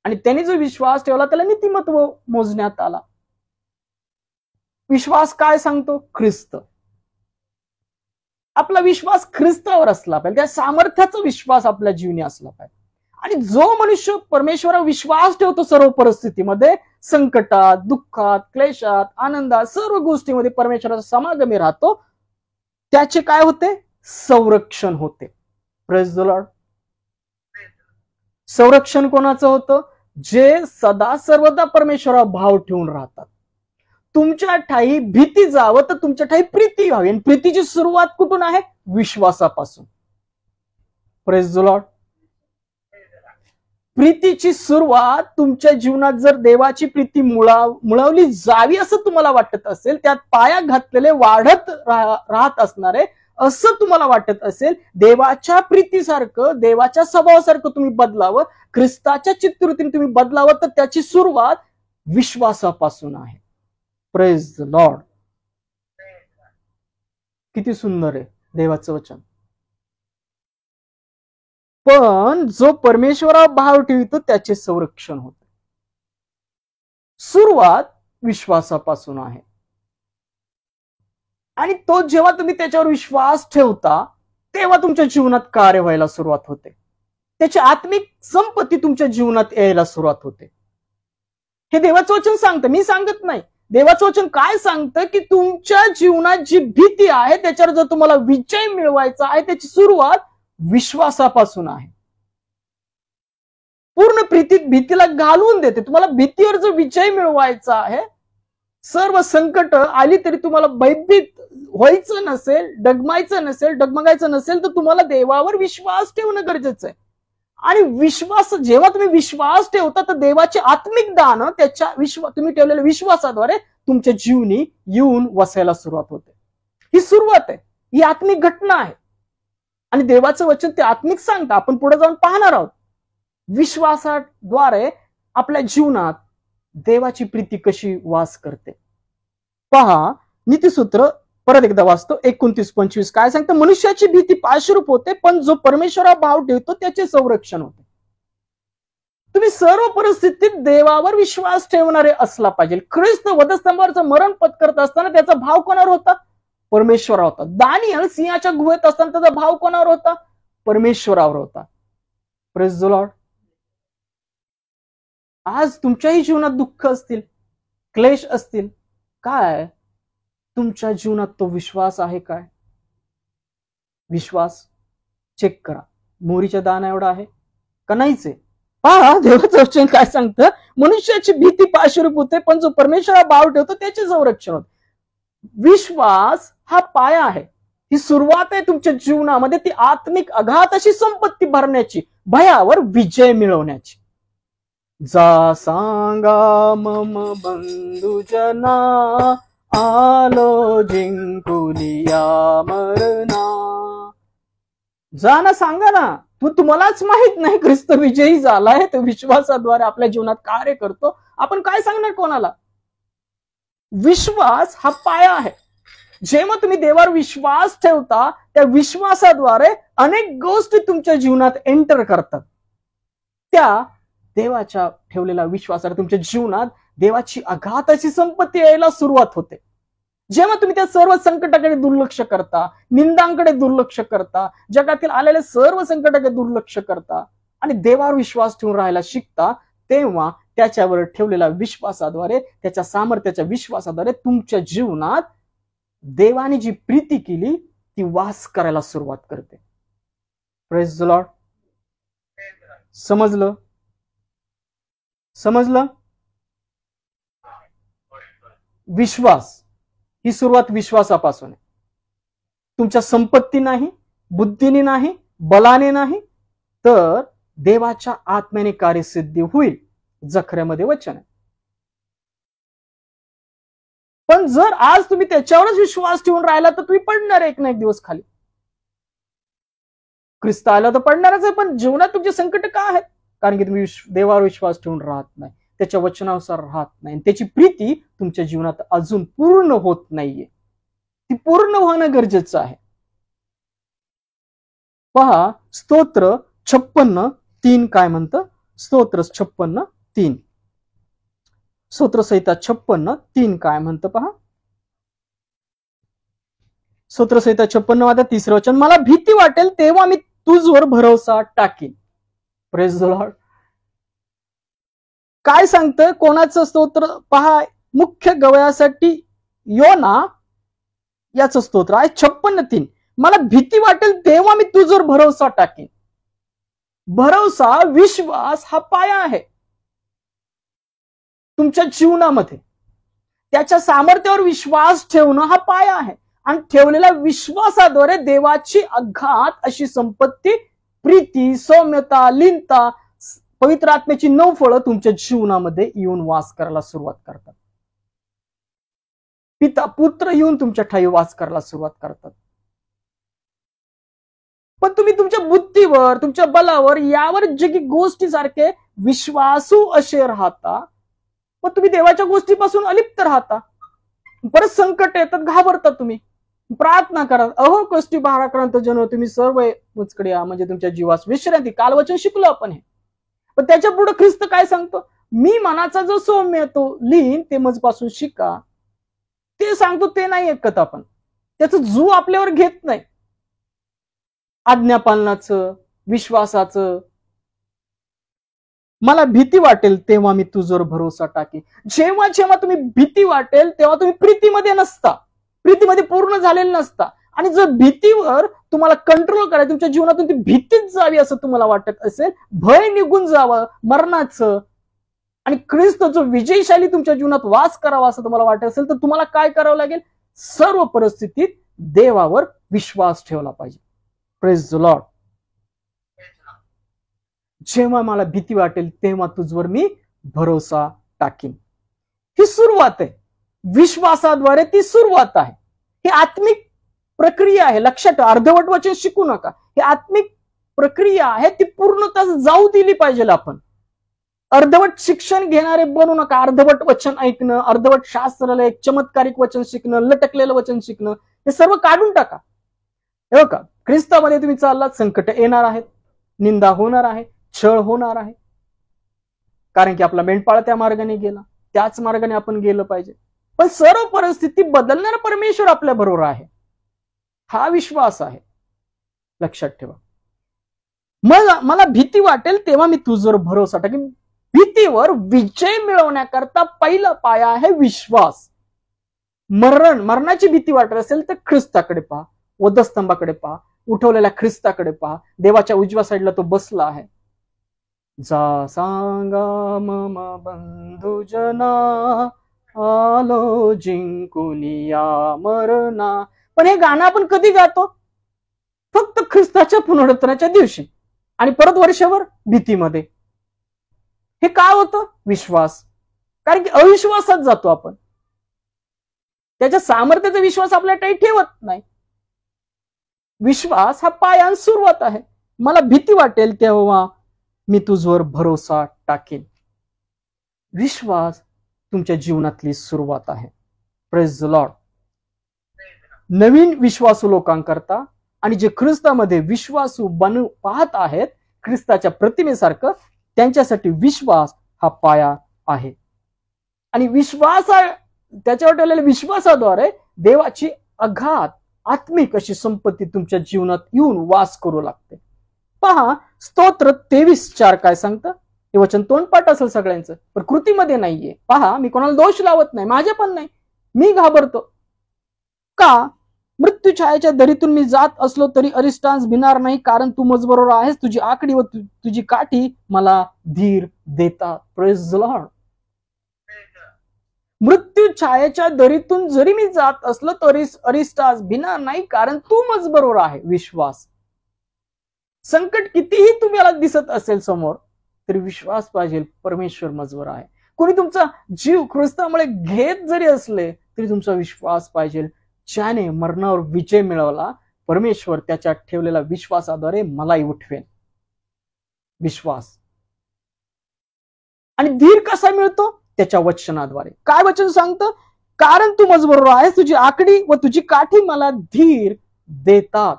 आणि त्याने जो विश्वास ठेवला त्याला नीतिमत्व मोजण्यात आला. विश्वास काय सांगतो? ख्रिस्त. आपला विश्वास ख्रिस्तावर असला पाहिजे, त्या सामर्थ्याचा विश्वास आपल्या जीवनी असला पाहिजे. आणि जो मनुष्य परमेश्वरावर विश्वास ठेवतो सर्व परिस्थितीमध्ये, संकटात, दुःखात, क्लेशात, आनंदात, सर्व गोष्टीमध्ये परमेश्वराचा समागमी राहतो, त्याचे काय होते? संरक्षण होते. Praise the Lord. संरक्षण कोणाचं होतं? जे सदा सर्वदा परमेश्वरावर भाव ठेवून राहतात. तुमच्या ठाई भीती जावं तर तुमच्या ठाई प्रीती व्हावी, आणि प्रीतीची सुरुवात कुठून आहे? विश्वासापासून. Praise the Lord. प्रीतीची सुरुवात तुमच्या जीवनात जर देवाची प्रीती मुळवली जावी असं तुम्हाला वाटत असेल, त्यात पाया घातलेले वाढत राहत असणारे असं तुम्हाला वाटत असेल, देवाच्या प्रीतीसारखं, देवाच्या स्वभावासारखं तुम्ही बदलावं, ख्रिस्ताच्या चित्तवृत्तीने तुम्ही बदलावं, तर त्याची सुरुवात विश्वासापासून आहे. Praise the Lord. किती सुंदर आहे देवाचं वचन. पण जो परमेश्वरावर भाव ठेवतो त्याचे संरक्षण होते. सुरुवात विश्वासापासून आहे. आणि तो जेव्हा तुम्ही त्याच्यावर विश्वास ठेवता तेव्हा तुमच्या जीवनात कार्य व्हायला सुरुवात होते. त्याची आत्मिक संपत्ती तुमच्या जीवनात यायला सुरुवात होते. हे देवाचं वचन सांगतं, मी सांगत नाही. देवाचं वचन काय सांगतं की तुमच्या जीवनात जी भीती आहे त्याच्यावर जर तुम्हाला विजय मिळवायचा आहे, त्याची सुरुवात विश्वासापासून आहे. पूर्ण प्रीतीत भीतीला घालवून देते. तुम्हाला भीतीवर जर विजय मिळवायचा आहे, सर्व संकट आली तरी तुम्हाला भयभीत व्हायचं नसेल, डगमगायचं नसेल, तर तुम्हाला देवावर विश्वास ठेवणं गरजेचं आहे. आणि विश्वास, जेव्हा तुम्ही विश्वास ठेवता तर देवाचे आत्मिक दान त्याच्या तुम्ही ठेवलेल्या विश्वासाद्वारे तुमच्या जीवनी येऊन वसायला सुरुवात होते. ही सुरुवात आहे, ही आत्मिक घटना आहे. आणि देवाचं वचन ते आत्मिक सांगतं. आपण पुढे जाऊन पाहणार आहोत. विश्वासाद्वारे आपल्या जीवनात देवाची प्रीती कशी वास करते. पहा, नीतिसूत्र परत एकदा वाचतो 29:25 काय सांगतं? मनुष्याची भीती पाशरूप होते, पण जो परमेश्वरावर भाव ठेवतो त्याचे संरक्षण होते. तुम्ही सर्व परिस्थितीत देवावर विश्वास ठेवणारे असला पाहिजे. ख्रिस्त वधस्तंभावरचं मरण पत्करत असताना त्याचा भाव कोणावर होता? परमेश्वरावर होता. दानियल सिंहाच्या गुहेत असताना त्याचा भाव कोणावर होता? परमेश्वरावर होता. Praise the Lord. आज तुमच्याही जीवनात दुःख असतील, क्लेश असतील, काय तुमच्या जीवनात तो विश्वास आहे काय? विश्वास चेक करा. मोहरीच्या दाना एवढा आहे का? नाहीच आहे. पहा, देवाचं वचन काय सांगतं? मनुष्याची भीती पाशरूप होते, पण जो परमेश्वरावर भाव ठेवतो त्याचे संरक्षण होते. विश्वास हा पाया आहे, ही सुरुवात आहे तुमच्या जीवनामध्ये ती आत्मिक अगाध अशी संपत्ती भरण्याची, भयावर विजय मिळवण्याची. जा सांगा मम बंधुजना, आलो जिंकुलिया मरणा. जा ना, सांगा ना. तुम्हालाच माहित नाही ख्रिस्त विजयी झालाय, तो विश्वासाद्वारे आपल्या जीवनात कार्य करतो. आपण काय सांगणार कोणाला? विश्वास हा पाया आहे. जेव्हा तुम्ही देवावर विश्वास ठेवता त्या विश्वासाद्वारे अनेक गोष्टी तुमच्या जीवनात एंटर करतात. त्या देवाच्या ठेवलेल्या विश्वासाने तुमच्या जीवनात देवाची अगाधाची संपत्ती यायला सुरुवात होते. जेव्हा तुम्ही त्या सर्व संकटाकडे दुर्लक्ष करता, निंदांकडे दुर्लक्ष करता, जगातील आलेल्या सर्व संकटाकडे दुर्लक्ष करता आणि देवावर विश्वास ठेवून राहायला शिकता, तेव्हा त्याच्यावर ठेवलेल्या विश्वासाद्वारे, त्याच्या सामर्थ्याच्या विश्वासाद्वारे तुमच्या जीवनात देवाने जी प्रीती केली ती वास करायला सुरुवात करते. Praise the Lord. समजलं? समजलं? विश्वास ही सुरुवात विश्वासापासून आहे. तुमच्या संपत्ती नाही, बुद्धीने नाही, बलाने नाही, तर देवाच्या आत्म्याने कार्यसिद्धी होईल, जखऱ्यामध्ये वचन आहे. पण जर आज तुम्ही त्याच्यावरच विश्वास ठेवून राहिला तर तुम्ही पडणार एक ना एक दिवस खाली. ख्रिस्त आला तर पडणारच आहे, पण जीवनात तुमचे संकट का आहेत? कारण की तुम्ही देवावर विश्वास ठेवून राहत नाही, त्याच्या वचनानुसार राहत नाही, त्याची प्रीती तुमच्या जीवनात अजून पूर्ण होत नाहीये. ती पूर्ण होणं गरजेचं आहे. पहा, स्तोत्र 56:3 काय म्हणतं? स्तोत्र 56:3, स्तोत्रसंहिता 56:3 काय म्हणतं पहा. स्तोत्रसंहिता 56 तिसरं वचन, मला भीती वाटेल तेव्हा मी तुझवर भरोसा टाकीन. Praise the Lord. काय सांगतं? कोणाचं स्तोत्र पहा, मुख्य गवयासाठी योना याचं स्तोत्र आहे 56:3. मला भीती वाटेल तेव्हा मी तुझवर भरोसा टाकीन. भरोसा, विश्वास हा पाया आहे तुमच्या जीवनामध्ये. त्याच्या सामर्थ्यावर विश्वास ठेवणं हा पाया आहे. आणि ठेवलेल्या विश्वासाद्वारे देवाची अगाध अशी संपत्ती, प्रीती, सौम्यता, लीनता, पवित्र आत्म्याची 9 फळं तुमच्या जीवनामध्ये येऊन वास करायला सुरुवात करतात. पिता पुत्र येऊन तुमच्या ठाई वास करायला सुरुवात करतात. पण तुम्ही तुमच्या बुद्धीवर, तुमच्या बलावर, यावर जगी गोष्टीसारखे विश्वासू असे राहता, पण तुम्ही देवाच्या गोष्टीपासून अलिप्त राहता. परत संकट येतात, घाबरता तुम्ही. प्रार्थना करा, अहो कष्टी भाराक्रांत जन तुम्ही सर्व मुचकडे या, म्हणजे तुमच्या जीवास विश्रांती. काल वचन शिकलो आपण हे. पण त्याच्या पुढे ख्रिस्त काय सांगतो? मी मनाचा जो सौम्य तो लीन ते मजपासून शिका. ते सांगतो ते नाही ऐकत आपण. त्याचं जू आपल्यावर घेत नाही. आज्ञापालनाचं, विश्वासाचं. मला भीती वाटेल तेव्हा मी तुझवर भरोसा टाकेन. जेव्हा जेव्हा तुम्ही भीती वाटेल तेव्हा तुम्ही प्रीतीमध्ये नसता, प्रीतीमध्ये पूर्ण झालेले नसता. आणि जर भीतीवर तुम्हाला कंट्रोल करायचं, तुमच्या जीवनातून ती भीतीच जावी असं तुम्हाला वाटत असेल, भय निघून जावं मरणाचं, आणि ख्रिस्त जो विजयशाली तुमच्या जीवनात वास करावा असं तुम्हाला वाटत असेल, तर तुम्हाला काय करावं लागेल? सर्व परिस्थितीत देवावर विश्वास ठेवला पाहिजे. Praise the Lord. जेव्हा मला भीती वाटेल तेव्हा तुझवर मी भरोसा टाकीन. ही सुरुवात आहे. विश्वासाद्वारे ती सुरुवात आहे. ही आत्मिक प्रक्रिया आहे. लक्षात अर्धवट वचन शिकू नका. ही आत्मिक प्रक्रिया आहे, ती पूर्णतः जाऊ दिली पाहिजे आपण. अर्धवट शिक्षण घेणारे बनू नका. अर्धवट वचन ऐकणं, अर्धवट शास्त्राला एक चमत्कारिक वचन शिकणं, लटकलेलं वचन शिकणं, हे सर्व काढून टाका. हे बघा, ख्रिस्तामध्ये तुम्ही चाललात, संकट येणार आहेत, निंदा होणार आहे, छळ होणार आहे. कारण की आपला मेंढपाळ त्या मार्गाने गेला, त्याच मार्गाने आपण गेलं पाहिजे. पण सर्व परिस्थिती बदलणारा परमेश्वर आपल्या बरोबर आहे, हा विश्वास आहे. लक्षात ठेवा. मला भीती वाटेल तेव्हा मी तुझवर भरोसा टाकेन. भीतीवर विजय मिळवण्याकरता पहिला पाया आहे विश्वास. मरणाची भीती वाटत असेल तर ख्रिस्ताकडे पहा, वधस्तंभाकडे पहा, उठवलेल्या ख्रिस्ताकडे पहा. देवाच्या उजव्या साईडला तो बसला आहे. जा सांगा मम बंधुजना, आलो जिंकून या मरणा. पण हे गाणं आपण कधी गातो? फक्त ख्रिस्ताच्या पुनरुत्थानाच्या दिवशी, आणि परत वर्षभर भीतीमध्ये. हे काय होतं? विश्वास. कारण की अविश्वासात जातो आपण. त्याच्या सामर्थ्याचा विश्वास आपल्या काही ठेवत नाही. विश्वास हा पायान सुरुवात आहे. मला भीती वाटेल तेव्हा मी तुझवर भरोसा टाकेन. विश्वास तुमच्या जीवनातली सुरुवात आहे. Praise the Lord. नवीन विश्वासू लोकांकरता आणि जे ख्रिस्तामध्ये विश्वासू बनू पाहत आहेत, ख्रिस्ताच्या प्रतिमेसारखं, त्यांच्यासाठी विश्वास हा पाया आहे. आणि विश्वास, त्याच्यावर ठेवलेल्या विश्वासाद्वारे देवाची अगाध आत्मिक अशी संपत्ती तुमच्या जीवनात येऊन वास करू लागते. पहा, स्तोत्र 23:4 काय सांगतं? हे वचन तोंडपाठ असेल सगळ्यांचं, पण कृतीमध्ये नाहीये. पहा, मी कोणाला दोष लावत नाही, माझ्या पण नाही. मी घाबरतो का? मृत्यू छायेच्या दरीतून मी जात असलो तरी अरिष्टांस भिणार नाही, कारण तू माझबरोबर आहेस. तुझी आकडी व तुझी काठी मला धीर देतात. Praise the Lord. मृत्यू छायेच्या दरीतून जरी मी जात असलो तरी अरिष्टांस भिणार नाही, कारण तू माझबरोबर आहे. विश्वास. संकट कितीही तुम्हाला दिसत असेल समोर, तरी विश्वास पाहिजे परमेश्वर माझवर आहे. कोणी तुमचा जीव ख्रिस्तामुळे घेत जरी असले तरी तुमचा विश्वास पाहिजे, ज्याने मरणावर विजय मिळवला, परमेश्वर त्याच्या ठेवलेल्या विश्वासाद्वारे मलाही उठवेन. विश्वास. आणि धीर कसा मिळतो? त्याच्या वचनाद्वारे. काय वचन सांगतं? कारण तू माझबरोबर आहेस, तुझी आकडी व तुझी काठी मला धीर देतात.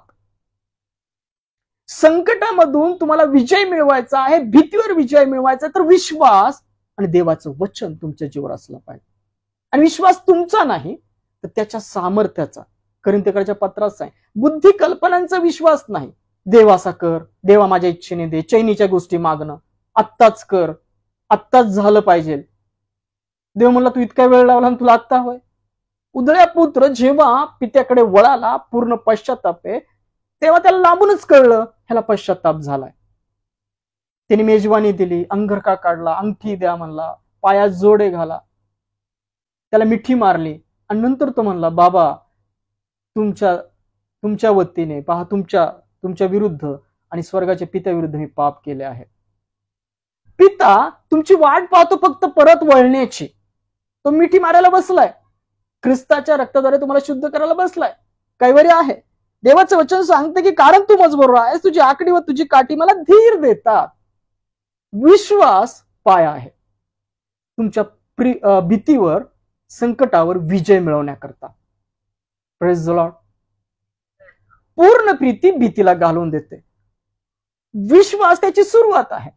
संकटामधून तुम्हाला विजय मिळवायचा आहे, भीतीवर विजय मिळवायचा, तर विश्वास आणि देवाचं वचन तुमच्या जीवावर असलं पाहिजे. आणि विश्वास तुमचा नाही तर त्याच्या सामर्थ्याचा. कोरिन्थीकराच्या पत्रात आहे, बुद्धी कल्पनांचा विश्वास नाही. देवाचा कर, देवा माझ्या इच्छेने दे, चैनीच्या गोष्टी मागणं, आत्ताच कर, आत्ताच झालं पाहिजे. देव म्हणला तू इतका वेळ लावला आणि तुला आत्ता होय. उदळ्या पुत्र जेव्हा पित्याकडे वळाला, पूर्ण पश्चाताप आहे, तेव्हा त्याला लांबूनच कळलं ह्याला पश्चाताप झालाय. त्याने मेजवानी दिली, अंगरखा काढला, अंगठी द्या म्हणला, पायात जोडे घाला, त्याला मिठी मारली आणि नंतर तो म्हणला बाबा तुमच्या वतीने पहा, तुमच्या विरुद्ध आणि स्वर्गाच्या पित्या विरुद्ध मी पाप केले आहे. पिता तुमची वाट पाहतो फक्त परत वळण्याची. तो मिठी मारायला बसलाय, ख्रिस्ताच्या रक्ताद्वारे तुम्हाला शुद्ध करायला बसलाय, कैवारी आहे. देवाचं वचन सांगते की कारण तू माझबरोबर आहेस, तुझी आकडी व तुझी काठी मला धीर देतात. विश्वास पाया आहे तुमच्या भीतीवर, संकटावर विजय मिळवण्याकरता. Praise the Lord. पूर्ण प्रीती भीतीला घालून देते. विश्वास त्याची सुरुवात आहे.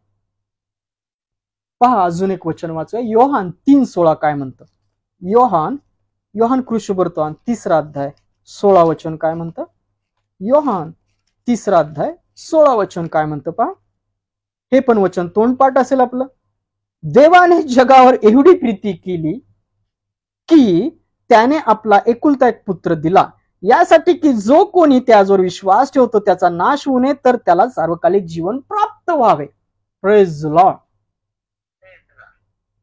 पहा अजून एक वचन वाचूया. योहान 3:16 काय म्हणतं? योहान कृष्णवर्तमान 3रा अध्याय 16 वचन काय म्हणतं? योहान 3रा अध्याय 16 वचन काय म्हणतं पहा. हे पण वचन तोंडपाठ असेल आपलं. देवाने जगावर एवढी प्रीती केली की त्याने आपला एकुलता एक पुत्र दिला, यासाठी की जो कोणी त्यावर विश्वास ठेवतो त्याचा नाश होऊ नये, तर त्याला सार्वकालिक जीवन प्राप्त व्हावे. Praise the Lord.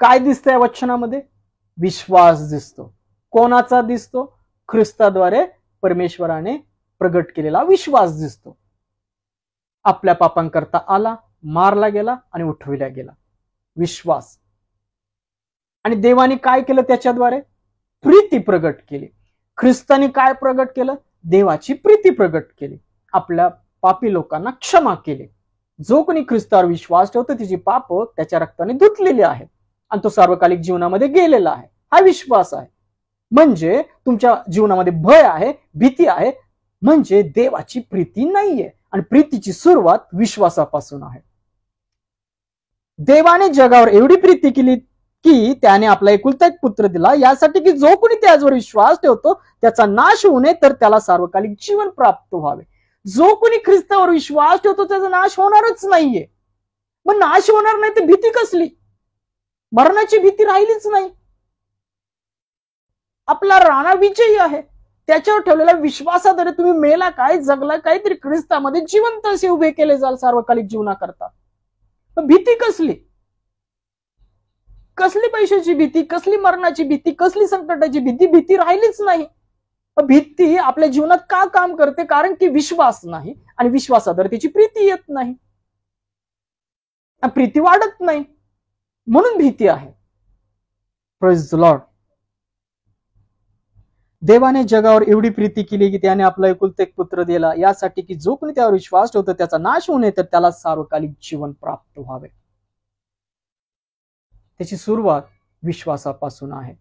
काय दिसतंय या वचनामध्ये? विश्वास दिसतो. कोणाचा दिसतो? ख्रिस्ताद्वारे परमेश्वराने प्रगट केलेला विश्वास दिसतो. आपल्या पापांकरता आला, मारला गेला आणि उठविला गेला. विश्वास. आणि देवाने काय केलं त्याच्याद्वारे? प्रीती प्रगट केली. ख्रिस्ताने काय प्रगट केलं? देवाची प्रीती प्रगट केली. आपल्या पापी लोकांना क्षमा केली. जो कोणी ख्रिस्तावर विश्वास ठेवतो त्याची पाप त्याच्या रक्ताने धुतलेली आहेत आणि तो सार्वकालिक जीवनामध्ये गेलेला आहे. हा विश्वास आहे. म्हणजे तुमच्या जीवनामध्ये भय आहे, भीती आहे, म्हणजे देवाची प्रीती नाहीये. आणि प्रीतीची सुरुवात विश्वासापासून आहे. देवाने जगावर एवढी प्रीती केली की त्याने आपला एकुलता एक पुत्र दिला, यासाठी की जो कोणी त्याच्यावर विश्वास ठेवतो त्याचा नाश होऊ नये, तर त्याला सार्वकालिक जीवन प्राप्त व्हावे. जो कोणी ख्रिस्तावर विश्वास ठेवतो त्याचा नाश होणारच नाहीये. मग नाश होणार नाही तर भीती कसली? मरणाची भीती राहिलीच नाही. आपला राणा विजयी आहे. त्याच्यावर ठेवलेल्या विश्वासाद्वारे तुम्ही मेला काय, जगला काय, तरी ख्रिस्तामध्ये जिवंत असे उभे केले जाल सार्वकालिक जीवनाकरता. भीती कसली? कसली पैशाची भीती, कसली मरणाची भीती, कसली संकटाची भीती? भीती राहिलीच नाही. भीती आपल्या जीवनात का काम करते? कारण की विश्वास नाही आणि विश्वासाद्वारे त्याची प्रीती येत नाही, प्रीती वाढत नाही, म्हणून भीती आहे. Praise the Lord. देवाने जगावर एवढी प्रीती केली की त्याने आपला एकुलता एक पुत्र दिला, यासाठी की जो कोणी त्यावर विश्वास ठेवतो त्याचा नाश होऊ नये, तर त्याला सार्वकालिक जीवन प्राप्त व्हावे. त्याची सुरुवात विश्वासापासून आहे.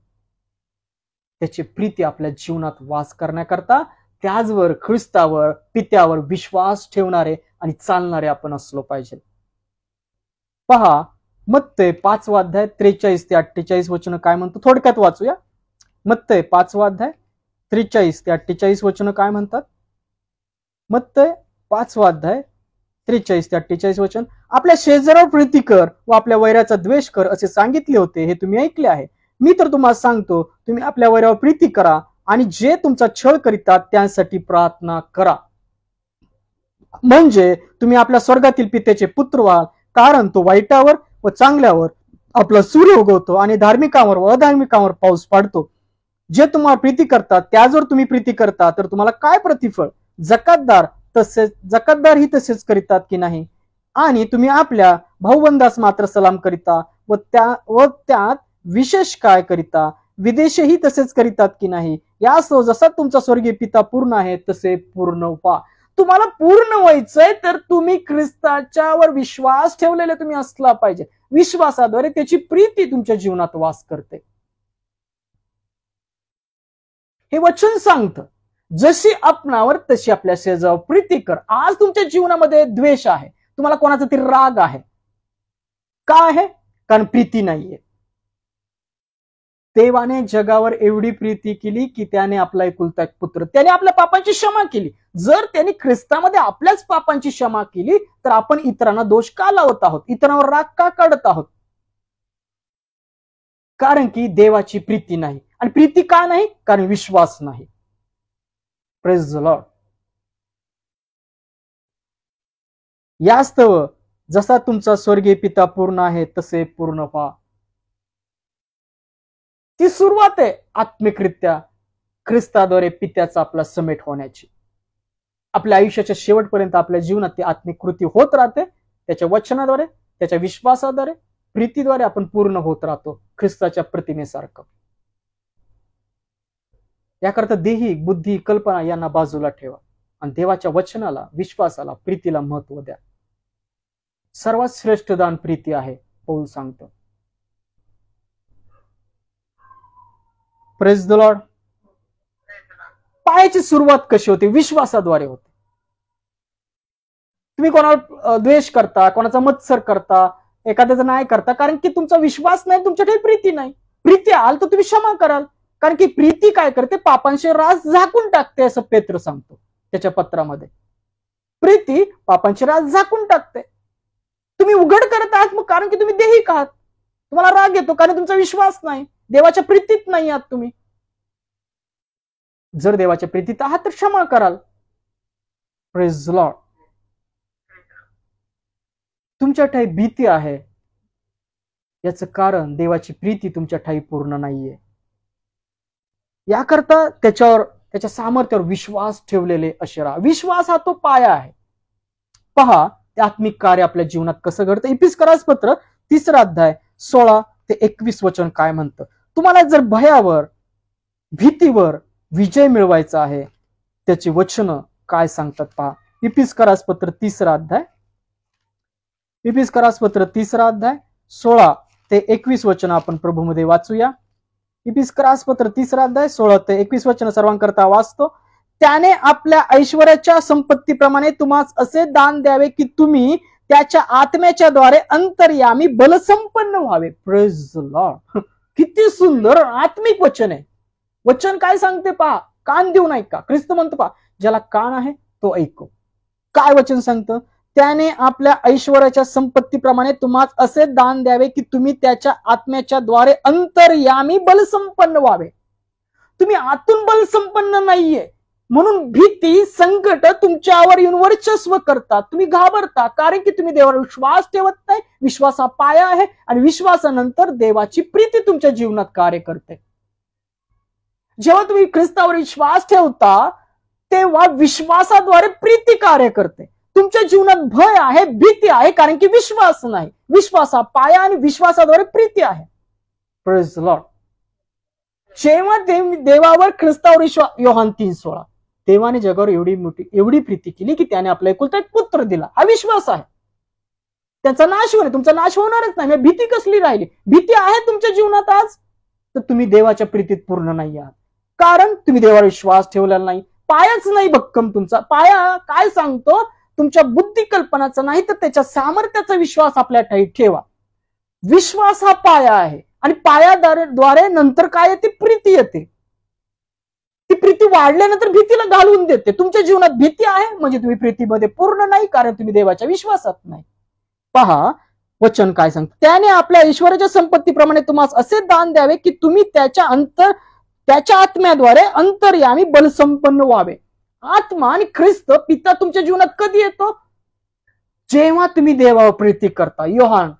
त्याची प्रीती आपल्या जीवनात वास करण्याकरता त्याचवर, ख्रिस्तावर, पित्यावर विश्वास ठेवणारे आणि चालणारे आपण असलो पाहिजे. पहा मत्तय 5वा अध्याय 43 ते 48 वचन काय म्हणतो? थोडक्यात वाचूया. मत्तय 5वा अध्याय 43 ते 48 वचन काय म्हणतात? मत्तय 5वा अध्याय 43 ते 48 वचन. आपल्या शेजारावर प्रीती कर व आपल्या वैराचा द्वेष कर असे सांगितले होते, हे तुम्ही ऐकले आहे. मी तर तुम्हाला सांगतो, तुम्ही आपल्या वैरावर प्रीती करा आणि जे तुमचा छळ करीतात त्यांसाठी प्रार्थना करा, म्हणजे तुम्ही आपल्या स्वर्गातील पित्याचे पुत्र व्हाल. कारण तो वाईटावर व चांगल्यावर आपला सूर्य उगवतो आणि धार्मिकांवर व अधार्मिकांवर पाऊस पाडतो. जे तुम्हाला प्रीती करतात त्याजवर तुम्ही प्रीती करता, तर तुम्हाला काय प्रतिफळ? जकातदार तसेच जकातदारही तसेच करीतात की नाही? आणि तुम्ही आपल्या भाऊबंदास मात्र सलाम करिता व त्यात विशेष काय करिता? विदेशही तसेच करीतात की नाही? यासह जसा तुमचा स्वर्गीय पिता पूर्ण आहे तसे पूर्ण व्हा. तुम्हाला पूर्ण व्हायचंय तर तुम्ही ख्रिस्ताच्यावर विश्वास ठेवलेले तुम्ही असला पाहिजे. विश्वासाद्वारे त्याची प्रीती तुमच्या जीवनात वास करते. हे वचन सांगतं, जशी आपणावर तशी आपल्या शेजावर प्रीती कर. आज तुमच्या जीवनामध्ये द्वेष आहे, तुम्हाला कोणाचा तरी राग आहे. का आहे? कारण प्रीती नाहीये. देवाने जगावर एवढी प्रीती केली की त्याने आपला एकुलता एक पुत्र, त्याने आपल्या पापांची क्षमा केली. जर त्यांनी ख्रिस्तामध्ये आपल्याच पापांची क्षमा केली तर आपण इतरांना दोष का लावत आहोत? इतरांवर राग का काढत आहोत? कारण की देवाची प्रीती नाही. आणि प्रीती का नाही? कारण विश्वास नाही. Praise the Lord. यास्तव जसा तुमचा स्वर्गीय पिता पूर्ण आहे तसे पूर्ण व्हा. ती सुरुवात आहे आत्मिकरित्या ख्रिस्ताद्वारे पित्याचा आपला समेट होण्याची. आपल्या आयुष्याच्या शेवटपर्यंत आपल्या जीवनात ती आत्मिक कृती होत राहते. त्याच्या वचनाद्वारे, त्याच्या विश्वासाद्वारे, प्रीतीद्वारे आपण पूर्ण होत राहतो ख्रिस्ताच्या प्रतिमेसारखं. याकरता देही, बुद्धी, कल्पना यांना बाजूला ठेवा आणि देवाच्या वचनाला, विश्वासाला, प्रीतीला महत्व द्या. सर्वात श्रेष्ठ दान प्रीती आहे, पौल सांगतो. Praise the Lord. पायाची सुरुवात कशी होते? विश्वासाद्वारे होते. तुम्ही कोणावर द्वेष करता, कोणाचा मत्सर करता, एखाद्याचा नाही करता, कारण की तुमचा विश्वास नाही, तुमच्याकडे प्रीती नाही. प्रीती आल तर तुम्ही क्षमा कराल, कारण की प्रीती काय करते? पापांचे राज झाकून टाकते, असं पेत्र सांगतो त्याच्या पत्रामध्ये. प्रीती पापांचे राज झाकून टाकते. तुम्ही उघड करत आहात मग कारण की तुम्ही देहिक आहात. तुम्हाला राग येतो कारण तुमचा विश्वास नाही, देवाच्या प्रीतीत नाही आहात तुम्ही. जर देवाच्या प्रीतीत आहात तर क्षमा कराल. Praise Lord. तुमच्या ठाई भीती आहे, याचं कारण देवाची प्रीती तुमच्या ठाई पूर्ण नाहीये. याकरता त्याच्यावर, त्याच्या सामर्थ्यावर विश्वास ठेवलेले असे राहा. विश्वास हा तो पाया आहे. पहा ते आत्मिक कार्य आपल्या जीवनात कसं घडतं. इफिसकरास पत्र 3 अध्याय 16 ते 21 वचन काय म्हणतं? तुम्हाला जर भयावर, भीतीवर विजय मिळवायचा आहे, त्याची वचनं काय सांगतात पहा. इफिसकरास पत्र 3 अध्याय, इफिसकरास पत्र 3 अध्याय 16 ते 21 वचन आपण प्रभूमध्ये वाचूया. इफिसकरास पत्र 3 अध्याय 16 ते 21 वचन सर्वांकरता वाचतो. त्याने आपल्या ऐश्वर्याच्या संपत्तीप्रमाणे तुम्हास असे दान द्यावे की तुम्ही त्याच्या आत्म्याच्या द्वारे अंतर्यामी बलसंपन्न व्हावे. Praise the Lord. किती सुंदर आत्मिक वचन आहे. वचन काय सांगते पहा. कान देऊ नाही का? ख्रिस्त म्हणतो पहा, ज्याला कान आहे तो ऐको. काय वचन सांगतं? त्याने आपल्या ऐश्वर्याच्या संपत्तीप्रमाणे तुम्हास असे दान द्यावे की तुम्ही त्याच्या आत्म्याच्या द्वारे अंतर्यामी बलसंपन्न व्हावे. तुम्ही आतून बलसंपन्न नाहीये म्हणून भीती, संकट तुमच्यावर येऊन वर्चस्व करतात. तुम्ही घाबरता कारण की तुम्ही देवावर विश्वास ठेवत नाही. विश्वास हा पाया आहे आणि विश्वासानंतर देवाची प्रीती तुमच्या जीवनात कार्य करते. जेव्हा तुम्ही ख्रिस्तावर विश्वास ठेवता तेव्हा विश्वासाद्वारे प्रीती कार्य करते. तुमच्या जीवनात भय आहे, भीती आहे कारण की विश्वास नाही. विश्वास हा पाया आणि विश्वासाद्वारे प्रीती आहे. Praise the Lord. जेव्हा देवावर ख्रिस्तावर विश्वास, योहान 3:16, देवाने जगावर एवढी प्रीती केली की त्याने आपला एकुलता एक पुत्र दिला. हा विश्वास आहे. त्याचा नाश होणे, तुमचा नाश होणारच नाही. भीती कसली राहिली? भीती आहे तुमच्या जीवनात आज तर तुम्ही देवाच्या प्रीतीत पूर्ण नाही आहात, कारण तुम्ही देवावर विश्वास ठेवलेला नाही. पायाच नाही भक्कम. तुमचा पाया काय सांगतो? तुमच्या बुद्धी कल्पनाचा नाही तर त्याच्या सामर्थ्याचा विश्वास आपल्या ठाई ठेवा. विश्वास हा पाया आहे आणि पायाद्वारे नंतर काय येते? प्रीती येते. ती प्रीती वाढल्यानंतर भीतीला घालवून देते. तुमच्या जीवनात भीती आहे म्हणजे तुम्ही प्रीतीमध्ये पूर्ण नाही, कारण तुम्ही देवाच्या विश्वासात नाही. पहा वचन काय सांगतं. त्याने आपल्या ऐश्वर्याच्या संपत्तीप्रमाणे तुम्हाला असे दान द्यावे की तुम्ही त्याच्या आत्म्याद्वारे अंतर्यामी बलसंपन्न व्हावे. आत्मा आणि ख्रिस्त पिता तुमच्या जीवनात कधी येतो? जेव्हा तुम्ही देवावर प्रीती करता. योहान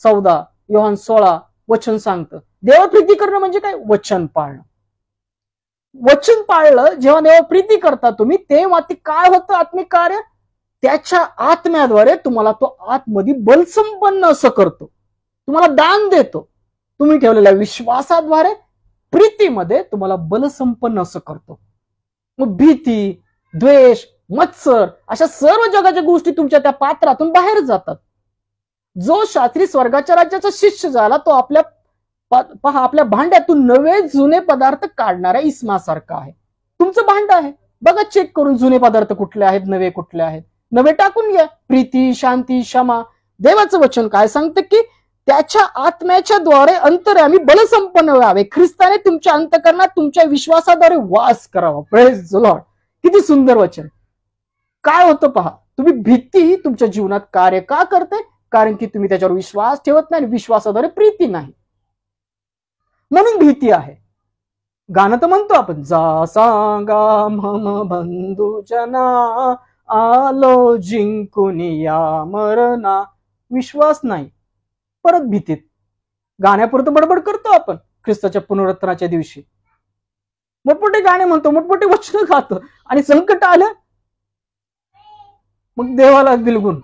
14, योहान 16 वचन सांगतं. देवावर प्रीती करणं म्हणजे काय? वचन पाळणं. वचन पाळलं, जेव्हा देवा प्रीती करता तुम्ही, तेव्हा ते काय होतं आत्मिक कार्य? त्याच्या आत्म्याद्वारे तुम्हाला तो आतमध्ये बलसंपन्न असं करतो, तुम्हाला दान देतो. तुम्ही ठेवलेल्या विश्वासाद्वारे प्रीतीमध्ये तुम्हाला बलसंपन्न असं करतो. मग भीती, द्वेष, मत्सर अशा सर्व जगाच्या गोष्टी तुमच्या त्या पात्रातून बाहेर जातात. जो शास्त्री स्वर्गाच्या राज्याचा शिष्य झाला तो आपल्या भांड्यातून नवे जुने पदार्थ काढणाऱ्या इस्मासारखा आहे. तुमचं भांड आहे, बघा चेक करून जुने पदार्थ कुठले आहेत, नवे कुठले आहेत. नवे टाकून घ्या. प्रीती, शांती, क्षमा. देवाचं वचन काय सांगतं की त्याच्या आत्म्याच्या द्वारे अंतर्यामी बलसंपन्न व्हावे. ख्रिस्ताने तुमच्या अंतःकरणात तुमच्या विश्वासाद्वारे वास करावा. Praise the Lord. किती सुंदर वचन. काय होतं पहा, तुम्ही भीती तुमच्या जीवनात कार्य का करते? कारण की तुम्ही त्याच्यावर विश्वास ठेवत नाही, विश्वासाद्वारे प्रीती नाही, म्हणून भीती आहे. गाणं तर म्हणतो आपण, जा सांगा मम बंधू जना, आलो जिंकून या मरणा. विश्वास नाही, परत भीतीत. गाण्यापुरतं बडबड करतो आपण ख्रिस्ताच्या पुनरुत्थानाच्या दिवशी, मोठमोठे गाणे म्हणतो, मोठमोठे वचन गातो, आणि संकट आलं मग देवाला बिलगून.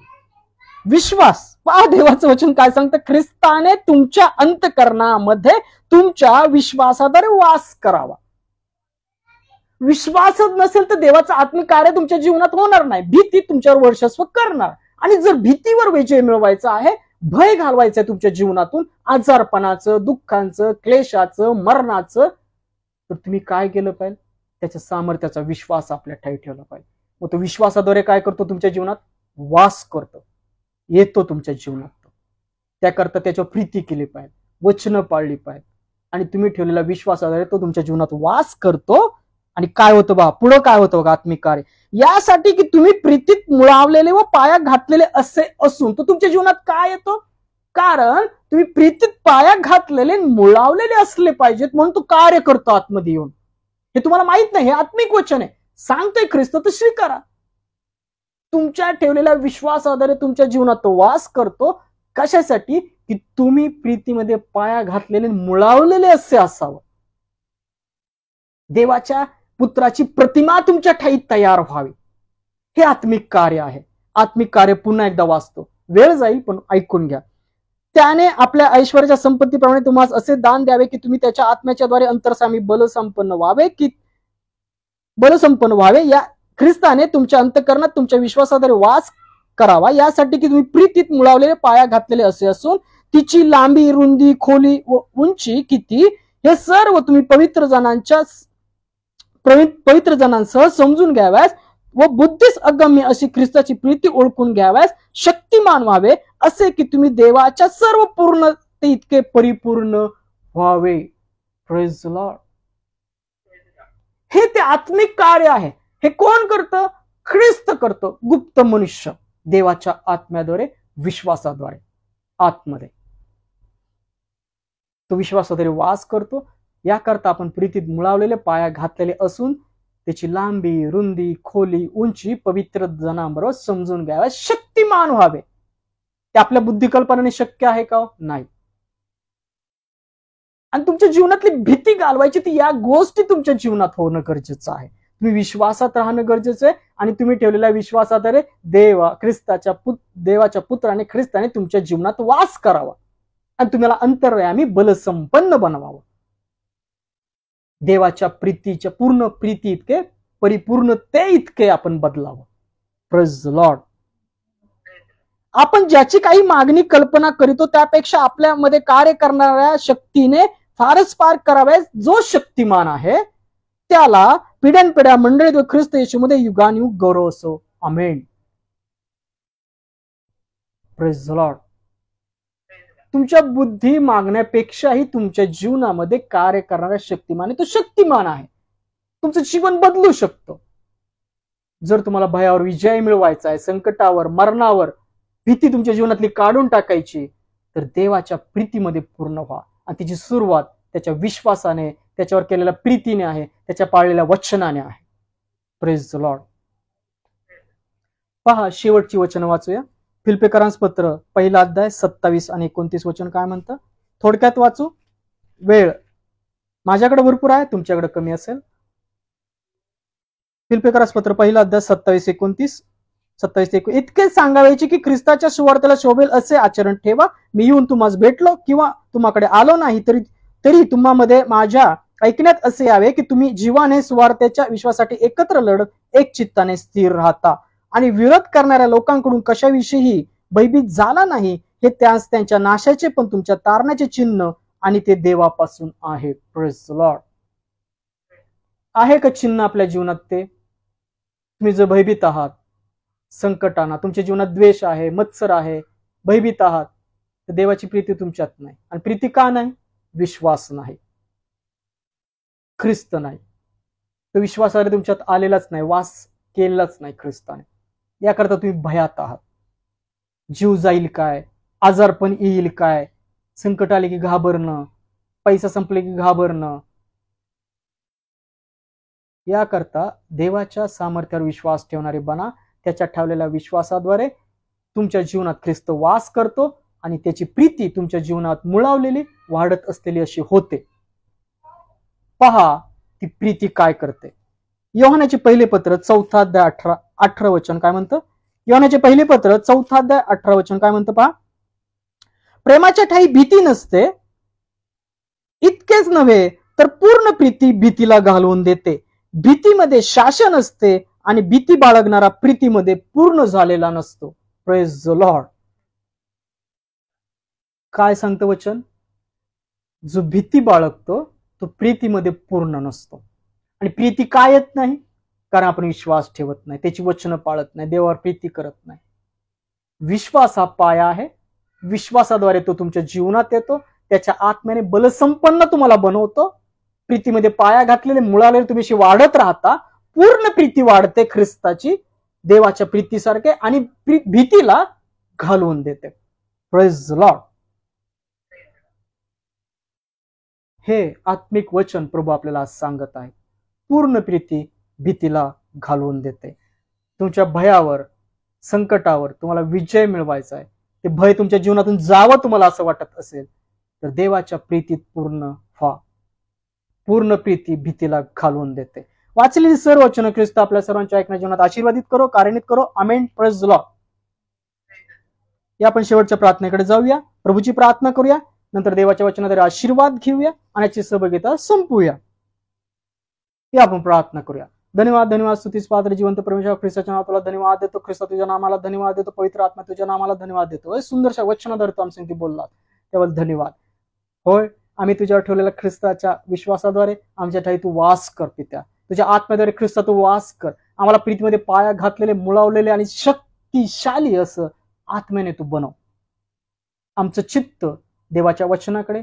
विश्वास पहा, देवाचं वचन काय सांगतं? ख्रिस्ताने तुमच्या अंतःकरणामध्ये तुमच्या विश्वासाद्वारे वास करावा. विश्वासच नसेल तर देवाचं आत्मिक कार्य तुमच्या जीवनात होणार नाही. भीती तुमच्यावर वर्चस्व करणार, आणि जर भीतीवर विजय मिळवायचा आहे, भय घालवायचं आहे तुमच्या जीवनातून, आजारपणाचं, दुःखांचं, क्लेशाचं, मरणाचं, तर तुम्ही काय केलं पाहिजे? त्याच्या सामर्थ्याचा विश्वास आपल्या ठाई ठेवला पाहिजे. मग तो विश्वासाद्वारे काय करतो? तुमच्या जीवनात वास करतो, येतो तुमच्या जीवनात. त्याकरता त्याच्यावर प्रीती केली पाहिजे, वचनं पाळली पाहिजे, आणि तुम्ही ठेवलेल्या विश्वासाद्वारे तो तुमच्या जीवनात वास करतो. आणि काय होतं बा, पुढं काय होतं बघा, आत्मिक कार्य. यासाठी की तुम्ही प्रीतीत मुळावलेले व पाया घातलेले असे असून, तो तुमच्या जीवनात काय येतो? कारण तुम्ही प्रीतीत पाया घातलेले, मुळावलेले असले पाहिजेत, म्हणून तो कार्य करतो आतमध्ये येऊन. हे तुम्हाला माहित नाही, हे आत्मिक वचन आहे, सांगतोय ख्रिस्त, तर स्वीकारा. तुमच्या ठेवलेल्या विश्वासाद्वारे तुमच्या जीवनात तो वास करतो. कशासाठी? की तुम्ही प्रीतीमध्ये पाया घातलेले, मुळावलेले असे असावं. देवाच्या पुत्राची प्रतिमा तुमच्या ठाईत तयार व्हावी, हे आत्मिक कार्य आहे. आत्मिक कार्य पुन्हा एकदा वाचतो, वेळ जाईल पण ऐकून घ्या. त्याने आपल्या ऐश्वर्याच्या संपत्तीप्रमाणे तुम्हाला असे दान द्यावे की तुम्ही त्याच्या आत्म्याच्या द्वारे अंतरसामी बलसंपन्न व्हावे. या ख्रिस्ताने तुमच्या अंतःकरणात तुमच्या विश्वासाद्वारे वास करावा, यासाठी की तुम्ही प्रीतीत मुळावलेले, पाया घातलेले असे असून, तिची लांबी, रुंदी, खोली व उंची किती हे सर्व तुम्ही पवित्र जणांसह समजून घ्याव्यास व बुद्धीस अगम्य अशी ख्रिस्ताची प्रीती ओळखून घ्याव्यास शक्तिमान व्हावे, असे की तुम्ही देवाच्या सर्व पूर्णते इतके परिपूर्ण व्हावे. Praise the Lord. हे ते आत्मिक कार्य आहे. हे कोण करतं? ख्रिस्त करतो. गुप्त मनुष्य देवाच्या आत्म्याद्वारे, विश्वासाद्वारे आतमध्ये तो विश्वासाद्वारे वास करतो. याकरता आपण प्रीतीत मुळावलेले, पाया घातलेले असून त्याची लांबी, रुंदी, खोली, उंची पवित्र जनांबरोबर समजून घ्याव्या, शक्तिमान व्हावे. ते आपल्या बुद्धिकल्पनेने शक्य आहे का? नाही. आणि तुमच्या जीवनातली भीती घालवायची, ती या गोष्टी तुमच्या जीवनात होणं गरजेचं आहे. तुम्ही विश्वासात राहणं गरजेचं आहे, आणि तुम्ही ठेवलेल्या विश्वासाद्वारे देवाच्या पुत्राने, ख्रिस्ताने तुमच्या जीवनात वास करावा, आणि तुम्हाला अंतर्यामी बलसंपन्न बनवावं. देवाच्या प्रीतीच्या पूर्ण प्रीती इतके, परिपूर्णते इतके आपण बदलावं. Praise the Lord. आपण ज्याची काही मागणी, कल्पना करीतो त्यापेक्षा आपल्यामध्ये कार्य करणाऱ्या शक्तीने फारच पार करावे. जो शक्तिमान आहे त्याला पिढ्यानपिढ्या मंडळीत व ख्रिस्त येशूमध्ये युगानुयुग गौरव असो. आमेन. Praise the Lord. तुमच्या बुद्धी मागण्यापेक्षाही तुमच्या जीवनामध्ये कार्य करणाऱ्या शक्तिमान आहे, तो शक्तिमान आहे. तुमचं जीवन बदलू शकतो. जर तुम्हाला भयावर विजय मिळवायचा आहे, संकटावर, मरणावर भीती तुमच्या जीवनातली काढून टाकायची, तर देवाच्या प्रीतीमध्ये पूर्ण व्हा. आणि तिची सुरुवात त्याच्या विश्वासाने, त्याच्यावर केलेल्या प्रीतीने आहे, त्याच्या पाळलेल्या वचनाने आहे. Praise the Lord. पहा, शेवटची वचन वाचूया. फिलिप्पियरांस पत्र 1 अध्याय 27 आणि 29 वचन काय म्हणतं? थोडक्यात वाचू, वेळ माझ्याकडे भरपूर आहे, तुमच्याकडे कमी असेल. फिलिप्पियरास पत्र पहिला अध्याय 27-29 इतके सांगायचे की ख्रिस्ताच्या सुवार्तेला शोभेल असे आचरण ठेवा. मी येऊन तुम्हाला भेटलो किंवा तुम्हाकडे आलो नाही तरी तुम्हामध्ये माझ्या ऐकण्यात असे यावे की तुम्ही जीवाने सुवार्तेच्या विश्वासासाठी एकत्र लढत एक चित्ताने स्थिर राहता आणि विरोध करणाऱ्या लोकांकडून कशाविषयी भयभीत झाला नाही. हे त्यास त्यांच्या नाशाचे पण तुमच्या तारण्याचे चिन्ह आणि ते देवापासून आहे. Praise the Lord. आहे का चिन्ह आपल्या जीवनात? ते तुम्ही जर भयभीत आहात, संकटाना, तुमच्या जीवनात द्वेष आहे, मत्सर आहे, भयभीत आहात, तर देवाची प्रीती तुमच्यात नाही. आणि प्रीती का नाही? विश्वास नाही, ख्रिस्त नाही. तो विश्वासाने तुमच्यात आलेलाच नाही, वास केलेलाच नाही ख्रिस्ताने. याकरता तुम्ही भयात आहात. जीव जाईल काय, आजारपण येईल काय, संकट आले की घाबरणं, पैसा संपले की घाबरणं. याकरता देवाच्या सामर्थ्यावर विश्वास ठेवणारे बना. त्याच्या ठेवलेल्या विश्वासाद्वारे तुमच्या जीवनात ख्रिस्त वास करतो आणि त्याची प्रीती तुमच्या जीवनात मुळावलेली, वाढत असलेली अशी होते. पहा ती प्रीती काय करते. योहानाचे पहिले पत्र 4 अध्याय 18 वचन काय म्हणतं? योहानाचे पहिले पत्र 4 अध्याय 18 वचन काय म्हणतं पहा. प्रेमाच्या ठाई भीती नसते, इतकेच नव्हे तर पूर्ण प्रीती भीतीला घालवून देते. भीतीमध्ये शासन असते आणि भीती बाळगणारा प्रीतीमध्ये पूर्ण झालेला नसतो. Praise the Lord. काय सांगतं वचन? जो भीती बाळगतो तो प्रीतीमध्ये पूर्ण नसतो. आणि प्रीती काय येत नाही? कारण आपण विश्वास ठेवत नाही, त्याची वचनं पाळत नाही, देवावर प्रीती करत नाही. विश्वास हा पाया आहे. विश्वासाद्वारे तो तुमच्या जीवनात येतो, त्याच्या आत्म्याने बलसंपन्न तुम्हाला बनवतो. प्रीतीमध्ये पाया घातलेले, मुळालेले तुम्ही वाढत राहता. पूर्ण प्रीती वाढते ख्रिस्ताची, देवाच्या प्रीतीसारखे, आणि भीतीला घालवून देते. Praise the Lord. हे आत्मिक वचन प्रभू आपल्याला सांगत आहे. पूर्ण प्रीती भीतीला घालवून देते. तुमच्या भयावर, संकटावर तुम्हाला विजय मिळवायचा आहे, ते भय तुमच्या जीवनातून जावं तुम्हाला असं वाटत असेल तर देवाच्या प्रीतीत पूर्ण व्हा. पूर्ण प्रीती भीतीला घालवून देते. वाचलेली सर्व वचन ख्रिस्त आपल्या सर्वांच्या ऐकण्याच्या जीवनात आशीर्वादित करो, कार्यान्वित करो. आमेन. Praise the Lord. या आपण शेवटच्या प्रार्थनेकडे जाऊया. प्रभूची प्रार्थना करूया, नंतर देवाच्या वचनाद्वारे आशीर्वाद घेऊया आणि याची सहभागिता संपूया. या आपण प्रार्थना करूया. धन्यवाद, धन्यवाद, स्तुतीस पात्र जिवंत परमेश्वर, ख्रिस्ताच्या नावात तुला धन्यवाद देतो. ख्रिस्त तुझ्या नामाला धन्यवाद देतो. पवित्र आत्मा तुझ्या नामाला धन्यवाद देतो. सुंदरशा वचनाद्वारे तू आमच्यासाठी बोललात, त्याबद्दल धन्यवाद. होय, आम्ही तुझ्यावर ठेवलेल्या ख्रिस्ताच्या विश्वासाद्वारे आमच्या ठाई तू वास कर. पित्या, तुझ्या आत्म्याद्वारे ख्रिस्त तू वास कर. आम्हाला प्रीतीमध्ये पाया घातलेले, मुळावलेले आणि शक्तिशाली असं आत्म्याने तू बनव. आमचं चित्त देवाच्या वचनाकडे,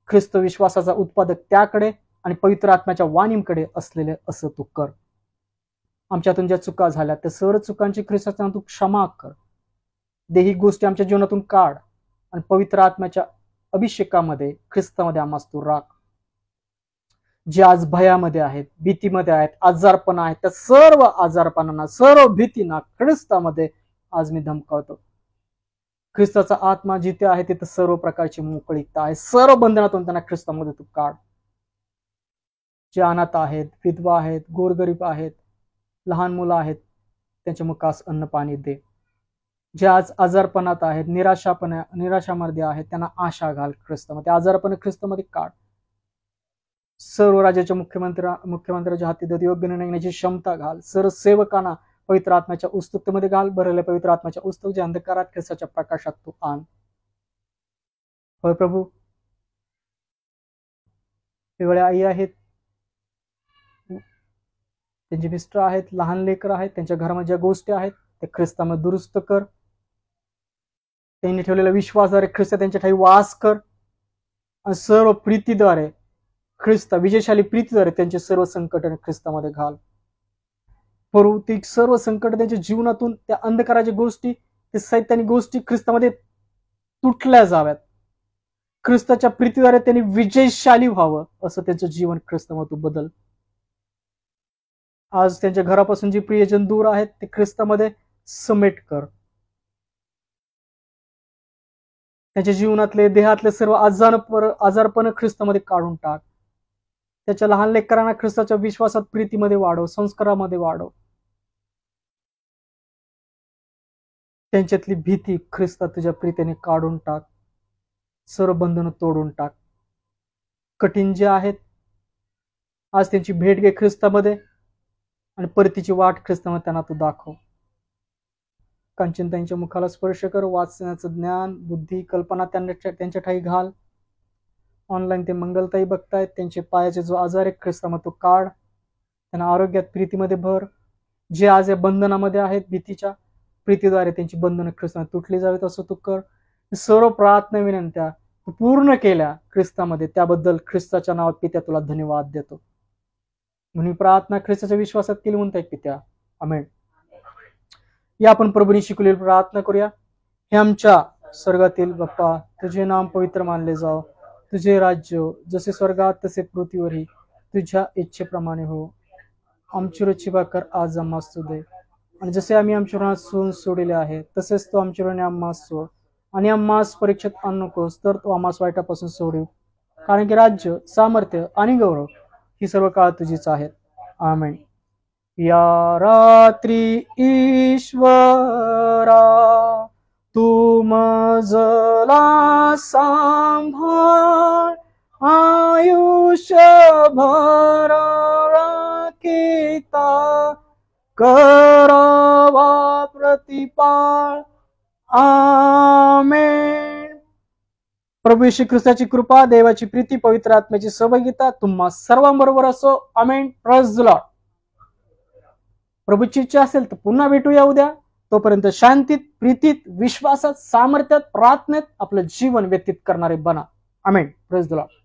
ख्रिस्त विश्वासाचा उत्पादक त्याकडे आणि पवित्र आत्म्याच्या वाणीकडे असलेले असं तू कर. आमच्यातून ज्या चुका झाल्या त्या सर्व चुकांची ख्रिस्ताच्या तू क्षमा कर. देही गोष्टी आमच्या जीवनातून काढ आणि पवित्र आत्म्याच्या अभिषेकामध्ये, ख्रिस्तामध्ये आम्हास तू राख. जे आज भयामध्ये आहेत, भीतीमध्ये आहेत, आजारपण आहेत, त्या सर्व आजारपणांना, सर्व भीतींना ख्रिस्तामध्ये आज मी धमकावतो. ख्रिस्ताचा आत्मा जिथे आहे तिथे सर्व प्रकारची मोकळीकता आहे. सर्व बंधनातून त्यांना ख्रिस्तामध्ये तू काढ. जे अनाथ आहेत, विधवा आहेत, गोरगरीब आहेत, लहान मुलं आहेत, त्यांच्या मुखास अन्न पाणी दे. जे आज आजारपणात आहेत, निराशामध्ये आहेत, त्यांना आशा घाल ख्रिस्तामध्ये. आजारपण ख्रिस्तामध्ये काढ. सर्व राज्याच्या मुख्यमंत्र्याच्या हाती योग्य निर्णय घेण्याची क्षमता घाल. सर्व सेवकांना पवित्र आत्म्याच्या उत्सुकतेमध्ये घाल. भरलेल्या पवित्र आत्म्याच्या उत्सुक जे अंधकारात ख्रिस्ताच्या प्रकाशात तू आण. होय प्रभू, वेगळ्या आई आहेत, त्यांचे मिस्टर आहेत, लहान लेकर आहेत, त्यांच्या घरामध्ये ज्या गोष्टी आहेत त्या ख्रिस्तामध्ये दुरुस्त कर. त्यांनी ठेवलेला विश्वासाद्वारे ख्रिस्त त्यांच्या ठाई वास कर आणि सर्व प्रीतीद्वारे, ख्रिस्त विजयशाली प्रीतीद्वारे त्यांचे सर्व संकट ख्रिस्तामध्ये घाल. परंतु ती सर्व संकट त्यांच्या जीवनातून, त्या अंधकाराच्या गोष्टी, ते सैतानी गोष्टी ख्रिस्तामध्ये तुटल्या जाव्यात. ख्रिस्ताच्या प्रीतीद्वारे त्यांनी विजयशाली व्हावं असं त्यांचं जीवन ख्रिस्तामध्ये बदल. आज त्यांच्या घरापासून जी प्रियजन दूर आहेत ते ख्रिस्तामध्ये समेट कर. त्यांच्या जीवनातले, देहातले सर्व आजारपण ख्रिस्तामध्ये काढून टाक. त्याच्या लहान लेकरांना ख्रिस्ताच्या विश्वासात, प्रीतीमध्ये वाढव, संस्कारामध्ये वाढव. त्यांच्यातली भीती ख्रिस्ता तुझ्या प्रीतीने काढून टाक. सर्व बंधनं तोडून टाक. कठीण जे आहेत आज त्यांची भेट घे ख्रिस्तामध्ये आणि परतीची वाट ख्रिस्तामध्ये त्यांना तू दाखव. कांचन त्यांच्या मुखाला स्पर्श कर. वाचण्याचं ज्ञान, बुद्धी, कल्पना त्यांच्या ठाई घाल. ऑनलाईन ते मंगलताई बघतायत, त्यांचे पायाचे जो आजार आहे ख्रिस्तामध्ये तो काढ. त्यांना आरोग्यात, प्रीतीमध्ये भर. जे आज या बंधनामध्ये आहेत भीतीच्या, प्रीतीद्वारे त्यांची बंधनं ख्रिस्तामध्ये तुटली जावीत असं तू कर. सर्व प्रार्थना विनंत्या तू पूर्ण केल्या ख्रिस्तामध्ये, त्याबद्दल ख्रिस्ताच्या नावात पित्या तुला धन्यवाद देतो. म्हणून प्रार्थना ख्रिस्ताच्या विश्वासात केली म्हणताय पित्या. आमेन. या आपण प्रभूने शिकवलेली प्रार्थना करूया. हे आमच्या स्वर्गातील बाप्पा, तुझे नाम पवित्र मानले जाव. तुझे राज्य जसे स्वर्गात तसे पृथ्वीवरही तुझ्या इच्छेप्रमाणे हो. आमची रोजची भाकर आज आम्हास तू दे, आणि जसे आम्ही आमच्या ऋणात सून सोडले आहे तसेच तो आमच्या ऋणी आम्हास सोड, आणि आम्हास परीक्षेत आणू नकोस, तर तो आम्हास वाईटापासून सोडव. कारण की राज्य, सामर्थ्य आणि गौरव ही सर्व काळ तुझीच आहेत. आमेन. या रात्री ईश्वरा तू मजला सांभाळ, आयुष्यभर राखीता करावा प्रतिपाळ. आमेन. प्रभू येशू ख्रिस्ताची कृपा, देवाची प्रीती, पवित्र आत्म्याची सहभागिता तुम्हा सर्वांबरोबर असो. आमेन. Praise the Lord. प्रभूची इच्छा असेल तर पुन्हा भेटूया उद्या. तोपर्यंत शांतीत, प्रीतीत, विश्वासात, सामर्थ्यात, प्रार्थनेत आपलं जीवन व्यतीत करणारे बना. आमेन. Praise the Lord.